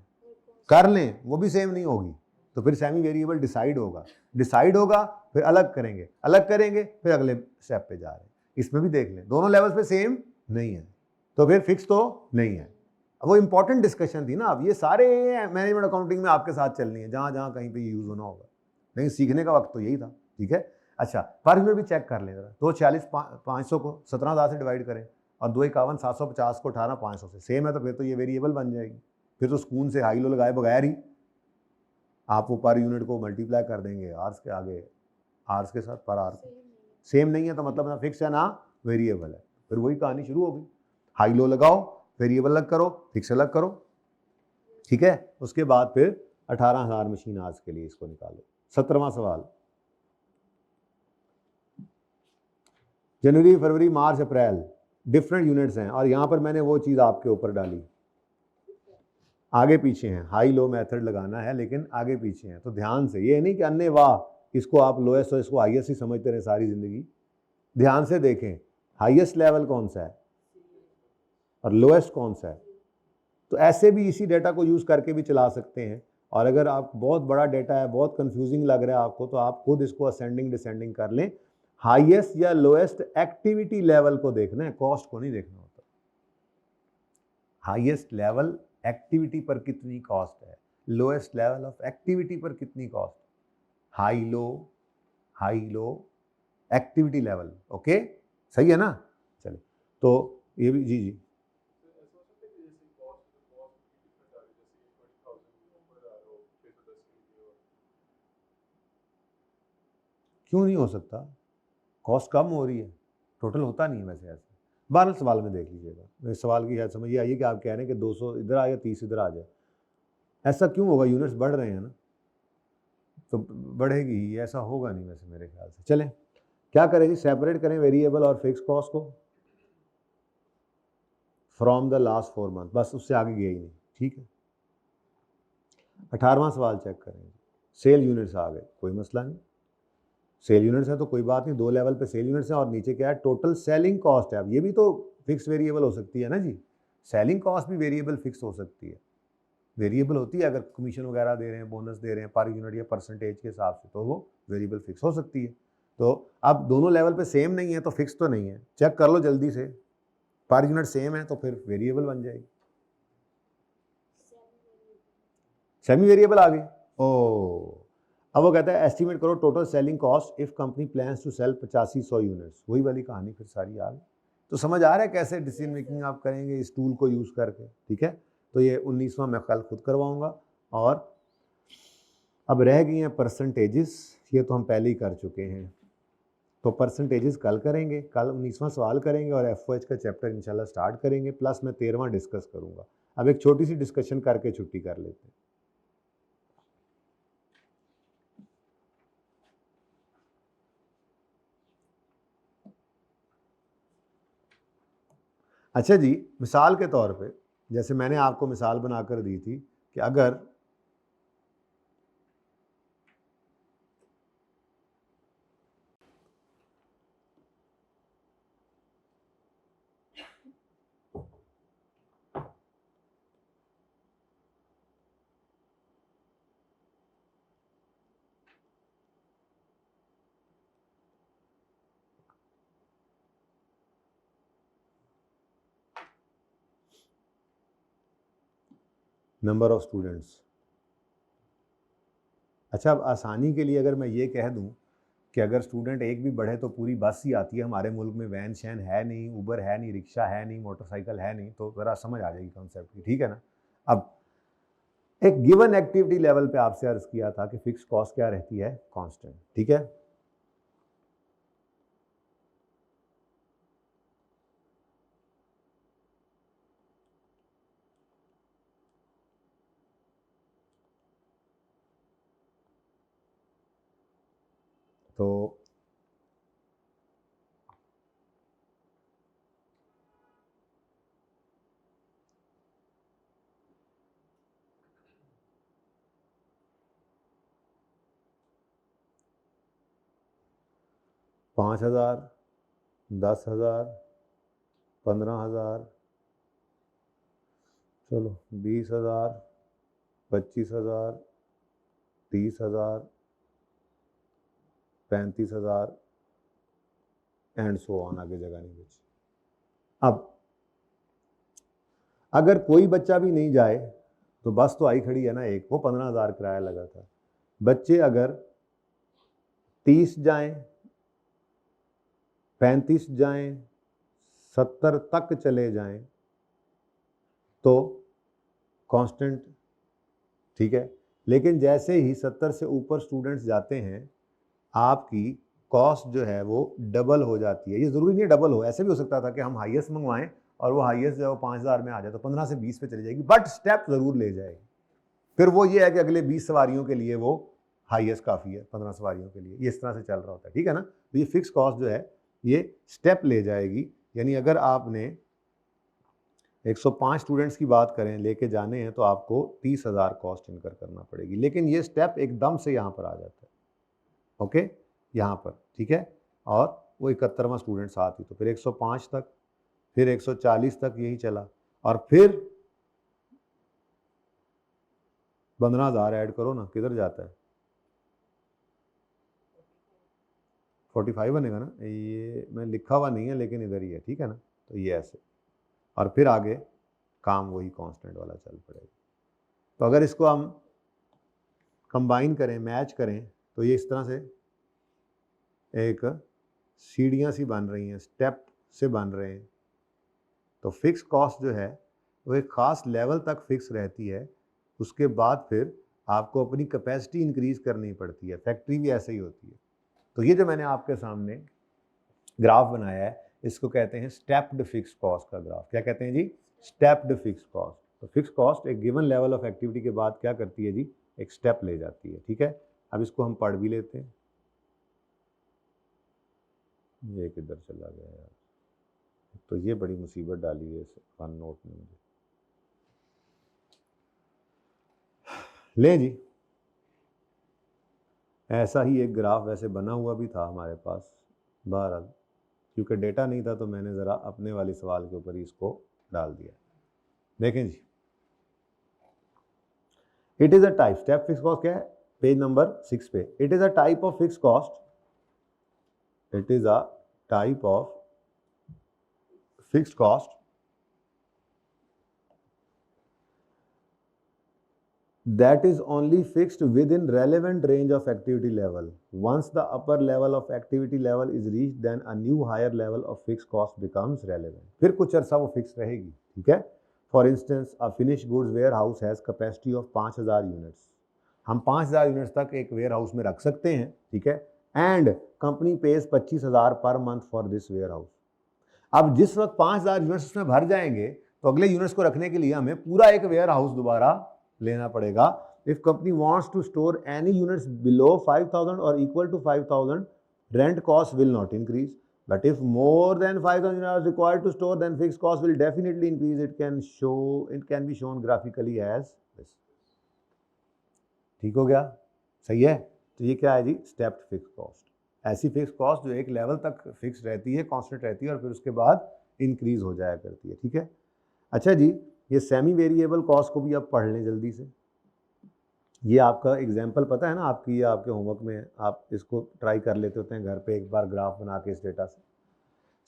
कर लें, वो भी सेम नहीं होगी, तो फिर सेमी वेरिएबल डिसाइड होगा, फिर अलग करेंगे, फिर अगले स्टेप पे जा रहे हैं। इसमें भी देख लें दोनों लेवल्स पे सेम नहीं है, तो फिर फिक्स तो नहीं है। वो इंपॉर्टेंट डिस्कशन थी ना। अब ये सारे मैनेजमेंट अकाउंटिंग में आपके साथ चलनी है, जहाँ जहाँ कहीं पे यूज होना होगा, नहीं सीखने का वक्त तो यही था। ठीक है, अच्छा, पर यूनिट भी चेक कर लें जरा। 246 500 को 17,000 से डिवाइड करें और 251 750 को 18,500 से, सेम है तो फिर तो ये वेरिएबल बन जाएगी। फिर तो स्कून से हाई लो लगाए बगैर ही आप वो पर यूनिट को मल्टीप्लाई कर देंगे आर्स के आगे, आर्स के साथ पर आर सेम नहीं है तो मतलब ना फिक्स है ना वेरिएबल है, फिर वही कहानी शुरू हो गई। हाई लो लगाओ, वेरिएबल अलग करो, फिक्स अलग करो। ठीक है, उसके बाद फिर 18,000 मशीन आवर्स के लिए इसको निकालो। 17वां सवाल, जनवरी फरवरी मार्च अप्रैल डिफरेंट यूनिट्स हैं और यहां पर मैंने वो चीज़ आपके ऊपर डाली, आगे पीछे हैं, हाई लो मेथड लगाना है लेकिन आगे पीछे हैं, तो ध्यान से, ये नहीं कि अन्य वाह इसको आप लोएस्ट और इसको हाईएस्ट ही समझते रहे सारी जिंदगी। ध्यान से देखें, हाईएस्ट लेवल कौन सा है और लोएस्ट कौन सा है, तो ऐसे भी इसी डेटा को यूज करके भी चला सकते हैं। और अगर आप बहुत बड़ा डेटा है, बहुत कंफ्यूजिंग लग रहा है आपको, तो आप खुद इसको असेंडिंग डिसेंडिंग कर लें। हाईएस्ट या लोएस्ट एक्टिविटी लेवल को देखना है, कॉस्ट को नहीं देखना होता। हाईएस्ट लेवल एक्टिविटी पर कितनी कॉस्ट है, लोएस्ट लेवल ऑफ एक्टिविटी पर कितनी cost, high low activity level. Okay, सही है ना? चलिए, तो ये भी जी जी क्यों नहीं हो सकता, कॉस्ट कम हो रही है, टोटल होता नहीं है वैसे ऐसे। 12 सवाल में देख लीजिएगा, इस सवाल की शायद समझ ये आइए कि आप कह रहे हैं कि 200 इधर आ या 30 इधर आ जाए, ऐसा क्यों होगा? यूनिट्स बढ़ रहे हैं ना, तो बढ़ेगी ही, ऐसा होगा नहीं वैसे मेरे ख्याल से। चलें, क्या करें जी, सेपरेट करें वेरिएबल और फिक्स कॉस्ट को फ्रॉम द लास्ट 4 मंथ, बस उससे आगे गया ही नहीं। ठीक है, 18वां सवाल चेक करें, सेल यूनिट्स आ गए, कोई मसला नहीं, सेल यूनिट्स है तो कोई बात नहीं, 2 लेवल पे सेल यूनिट्स है और नीचे क्या है, टोटल सेलिंग कॉस्ट है। अब ये भी तो फिक्स वेरिएबल हो सकती है ना जी, सेलिंग कॉस्ट भी वेरिएबल फिक्स हो सकती है, वेरिएबल होती है अगर कमीशन वगैरह दे रहे हैं, बोनस दे रहे हैं पर यूनिट या परसेंटेज के हिसाब से, तो वो वेरिएबल फिक्स हो सकती है। तो अब दोनों लेवल पे सेम नहीं है तो फिक्स तो नहीं है, चेक कर लो जल्दी से, पर यूनिट सेम है तो फिर वेरिएबल बन जाएगी। सेमी वेरिएबल आ गई। ओ, अब वो कहता है एस्टिमेट करो total selling cost if company plans to sell 8500 units, वही वाली कहानी फिर सारी आ गई। तो समझ आ रहा है कैसे डिसीजन मेकिंग आप करेंगे इस टूल को यूज करके। ठीक है, तो ये 19वां मैं कल खुद करवाऊंगा। और अब रह गई हैं परसेंटेजेस, ये तो हम पहले ही कर चुके हैं, तो परसेंटेजेस कल करेंगे, कल 19वां सवाल करेंगे और एफओएच का चैप्टर इंशाल्लाह स्टार्ट करेंगे, प्लस मैं 13वां डिस्कस करूंगा। अब एक छोटी सी डिस्कशन करके छुट्टी कर लेते हैं। अच्छा जी, मिसाल के तौर पे जैसे मैंने आपको मिसाल बनाकर दी थी कि अगर नंबर ऑफ स्टूडेंट्स अच्छा, अब आसानी के लिए अगर मैं ये कह दूं कि अगर स्टूडेंट एक भी बढ़े तो पूरी बस ही आती है, हमारे मुल्क में वैन शैन है नहीं, उबर है नहीं, रिक्शा है नहीं, मोटरसाइकिल है नहीं, तो ज़रा समझ आ जाएगी कॉन्सेप्ट की, ठीक है ना। अब एक गिवन एक्टिविटी लेवल पे आपसे अर्ज किया था कि फिक्स कॉस्ट क्या रहती है, कांस्टेंट, ठीक है। तो $5,000, $10,000, $15,000, चलो 20,000, 25,000, 30,000, 35,000 एंड सो ऑन, आगे जगह नहीं बची। अब अगर कोई बच्चा भी नहीं जाए तो बस तो आई खड़ी है ना एक, वो 15,000 किराया लगा था। बच्चे अगर 30 जाएं, 35 जाएं, 70 तक चले जाएं तो कांस्टेंट, ठीक है। लेकिन जैसे ही 70 से ऊपर स्टूडेंट्स जाते हैं, आपकी कॉस्ट जो है वो डबल हो जाती है। ये ज़रूरी नहीं है डबल हो, ऐसे भी हो सकता था कि हम हाईएस्ट मंगवाएं और वो हाईएस्ट जो है वो 5,000 में आ जाए, तो 15 से 20 पे चली जाएगी, बट स्टेप ज़रूर ले जाएगी। फिर वो ये है कि अगले 20 सवारियों के लिए वो हाईएस्ट काफ़ी है, 15 सवारियों के लिए, ये इस तरह से चल रहा होता है, ठीक है ना। तो ये फिक्स कॉस्ट जो है ये स्टेप ले जाएगी, यानी अगर आपने 105 स्टूडेंट्स की बात करें लेके जाने हैं तो आपको 30,000 कॉस्ट इनकर करना पड़ेगी, लेकिन ये स्टेप एकदम से यहाँ पर आ जाता है, ओके, यहाँ पर, ठीक है। और वो 71वां स्टूडेंट साथ ही, तो फिर 105 तक, फिर 140 तक यही चला, और फिर 15,000 ऐड करो ना, किधर जाता है, 45 बनेगा ना, ये मैं लिखा हुआ नहीं है लेकिन इधर ही है, ठीक है ना। तो ये ऐसे, और फिर आगे काम वही कांस्टेंट वाला चल पड़ेगा। तो अगर इसको हम कंबाइन करें, मैच करें, तो ये इस तरह से एक सीढ़ियाँ सी बन रही हैं, स्टेप से बन रहे हैं। तो फिक्स कॉस्ट जो है वो एक ख़ास लेवल तक फिक्स रहती है, उसके बाद फिर आपको अपनी कैपेसिटी इंक्रीज़ करनी पड़ती है। फैक्ट्री भी ऐसे ही होती है। तो ये जो मैंने आपके सामने ग्राफ बनाया है, इसको कहते हैं स्टेप्ड फिक्स कॉस्ट का ग्राफ। क्या कहते हैं जी? Stepped fix cost. तो फिक्स कॉस्ट एक गिवन लेवल ऑफ एक्टिविटी के बाद क्या करती है जी? एक स्टेप ले जाती है, ठीक है। अब इसको हम पढ़ भी लेते हैं। ये किधर चला गया यार, तो ये बड़ी मुसीबत डाली है इस वन नोट में मुझे। ले जी, ऐसा ही एक ग्राफ वैसे बना हुआ भी था हमारे पास, बहरहाल क्योंकि डेटा नहीं था तो मैंने ज़रा अपने वाले सवाल के ऊपर ही इसको डाल दिया। देखें जी, it is a type, step fix cost क्या है, पेज नंबर 6 पे, it is a type of fix cost, it is a type of fixed cost that is only fixed within relevant range of activity level. Once the upper level of activity level is reached, then a new higher level of fixed cost becomes relevant. फिर कुछ अर्सा वो फिक्स रहेगी, ठीक है। For instance, a finished goods warehouse has capacity of 5,000 units. हम 5,000 यूनिट्स तक एक वेयर हाउस में रख सकते हैं, ठीक है। And company pays 25,000 per month for this warehouse. अब जिस वक्त 5,000 यूनिट्स उसमें भर जाएंगे तो अगले यूनिट्स को रखने के लिए हमें पूरा एक वेयर हाउस दोबारा लेना पड़ेगा। If company wants to store any units below 5,000 और equal to 5,000, rent cost will not increase, but if more than 5,000 units are required to store, then fixed cost will definitely increase. It can be shown graphically as this. ठीक हो गया, सही है। तो ये क्या है जी? Stepped fix cost. ऐसी फिक्स कॉस्ट जो एक लेवल तक फिक्स रहती है, कांस्टेंट रहती है, और फिर उसके बाद इंक्रीज हो जाया करती है, ठीक है। अच्छा जी, ये सेमी वेरिएबल कॉस्ट को भी आप पढ़ लें जल्दी से। ये आपका एग्जाम्पल पता है ना, आपकी आपके होमवर्क में आप इसको ट्राई कर लेते होते हैं घर पे एक बार ग्राफ बना के इस डेटा से।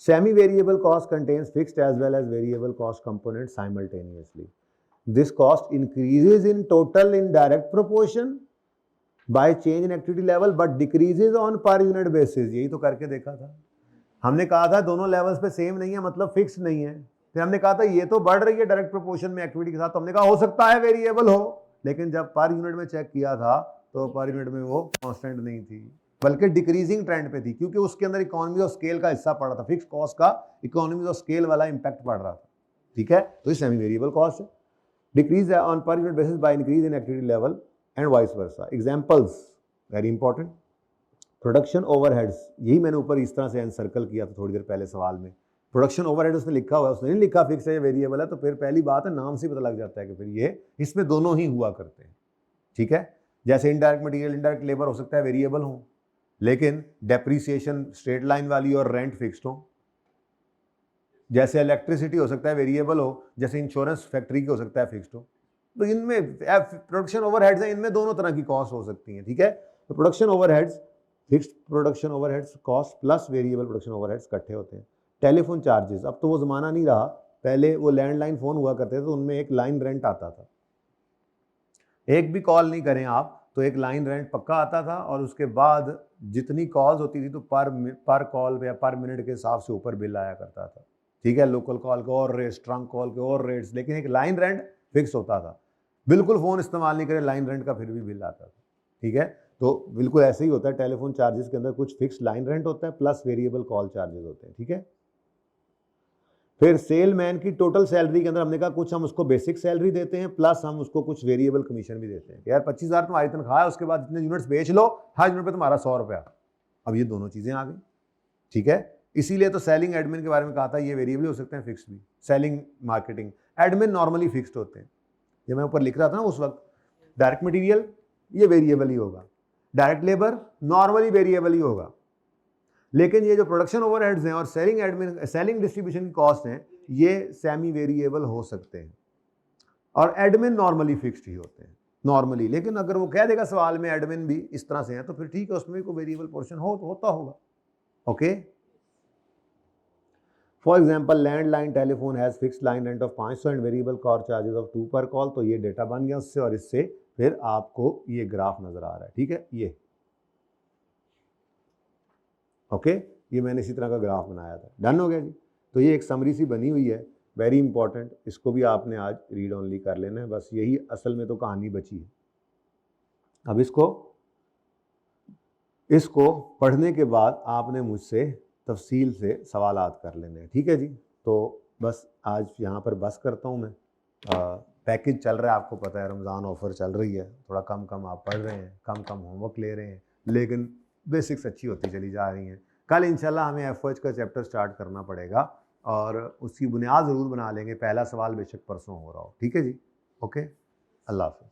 Semi variable cost contains fixed as well as variable cost component simultaneously. This cost increases in total in direct proportion by change in activity level but decreases on per unit basis, यही तो करके देखा था। हमने कहा था दोनों लेवल्स पे सेम नहीं है, मतलब फिक्स नहीं है। फिर हमने कहा था ये तो बढ़ रही है डायरेक्ट प्रोपोर्शन में एक्टिविटी के साथ, तो हमने कहा हो सकता है वेरिएबल हो, लेकिन जब पर यूनिट में चेक किया था तो पर यूनिट में वो कांस्टेंट नहीं थी, बल्कि डिक्रीजिंग ट्रेंड पे थी, क्योंकि उसके अंदर इकोनॉमी ऑफ स्केल का हिस्सा पड़ रहा था, फिक्स कॉस्ट का इकोनॉमी ऑफ स्केल वाला इंपैक्ट पड़ रहा था, ठीक है। तो ये सेमी वेरिएबल कॉस्ट है। Decrease on per unit basis by increase in activity level and vice versa. Examples very important, production overheads, यही मैंने ऊपर इस तरह से एनसर्कल किया था थोड़ी देर पहले सवाल में। प्रोडक्शन ओवरहेड उसने लिखा हुआ है, उसने नहीं लिखा फिक्स है या वेरिएबल है, तो फिर पहली बात है नाम से पता लग जाता है कि फिर ये इसमें दोनों ही हुआ करते हैं, ठीक है। जैसे इनडायरेक्ट मटेरियल इनडायरेक्ट लेबर हो सकता है वेरिएबल हो, लेकिन डेप्रीसिएशन स्ट्रेट लाइन वाली और रेंट फिक्स्ड हो। जैसे इलेक्ट्रिसिटी हो सकता है वेरिएबल हो, जैसे इंश्योरेंस फैक्ट्री की हो सकता है फिक्स्ड हो। तो इनमें प्रोडक्शन ओवरहेड्स हैं, इनमें दोनों तरह की कॉस्ट हो सकती हैं, ठीक है। तो production overheads, fixed production overheads cost plus variable production overheads इकट्ठे होते हैं। टेलीफोन चार्जेस, अब तो वो ज़माना नहीं रहा, पहले वो लैंडलाइन फ़ोन हुआ करते थे तो उनमें एक लाइन रेंट आता था, एक भी कॉल नहीं करें आप तो एक लाइन रेंट पक्का आता था, और उसके बाद जितनी कॉल्स होती थी तो पर कॉल या पर मिनट के हिसाब से ऊपर बिल आया करता था, ठीक है। लोकल कॉल के और रेट्स, ट्रंक कॉल के और रेट्स, लेकिन एक लाइन रेंट फिक्स होता था। बिल्कुल फ़ोन इस्तेमाल नहीं करें, लाइन रेंट का फिर भी बिल आता था, ठीक है। तो बिल्कुल ऐसे ही होता है, टेलीफोन चार्जेस के अंदर कुछ फिक्स लाइन रेंट होता है प्लस वेरिएबल कॉल चार्जेस होते हैं, ठीक है। फिर सेलमैन की टोटल सैलरी के अंदर हमने कहा कुछ हम उसको बेसिक सैलरी देते हैं प्लस हम उसको कुछ वेरिएबल कमीशन भी देते हैं। यार 25,000 तुम्हारी तनख्वाह है, उसके बाद जितने यूनिट्स बेच लो, हर यूनिट पे तुम्हारा 100 रुपया। अब ये दोनों चीज़ें आ गई, ठीक है। इसीलिए तो सेलिंग एडमिन के बारे में कहा था ये वेरिएबल हो सकते हैं, फिक्स भी। Selling marketing admin normally fixed होते हैं। जब मैं ऊपर लिख रहा था ना उस वक्त, डायरेक्ट मटीरियल ये वेरिएबल ही होगा, डायरेक्ट लेबर नॉर्मली वेरिएबल ही होगा, लेकिन ये जो प्रोडक्शन ओवरहेड्स हैं और सेलिंग एडमिन सेलिंग डिस्ट्रीब्यूशन की कॉस्ट हैं, ये सेमी वेरिएबल हो सकते हैं, और एडमिन नॉर्मली फिक्स्ड ही होते हैं नॉर्मली। लेकिन अगर वो कह देगा सवाल में एडमिन भी इस तरह से है तो फिर ठीक है, उसमें भी कोई वेरिएबल पोर्शन होता होगा, okay. For example landline telephone has fixed line rent of 500 and variable call charges of 2 पर कॉल। तो ये डेटा बन गया उससे, और इससे फिर आपको ये ग्राफ नजर आ रहा है, ठीक है। ये ओके, ये मैंने इसी तरह का ग्राफ बनाया था, डन हो गया जी। तो ये एक समरी सी बनी हुई है, वेरी इंपॉर्टेंट, इसको भी आपने आज रीड ओनली कर लेना है, बस यही असल में तो कहानी बची है। अब इसको पढ़ने के बाद आपने मुझसे तफसील से सवालात कर लेने हैं, ठीक है जी। तो बस आज यहाँ पर बस करता हूँ मैं। पैकेज चल रहा है, आपको पता है रमज़ान ऑफ़र चल रही है, थोड़ा कम कम आप पढ़ रहे हैं, कम कम होमवर्क ले रहे हैं, लेकिन बेसिक्स अच्छी होती चली जा रही हैं। कल इंशाल्लाह हमें FOH का चैप्टर स्टार्ट करना पड़ेगा और उसकी बुनियाद ज़रूर बना लेंगे, पहला सवाल बेशक परसों हो रहा हो, ठीक है जी। ओके, अल्लाह हाफ़िज़।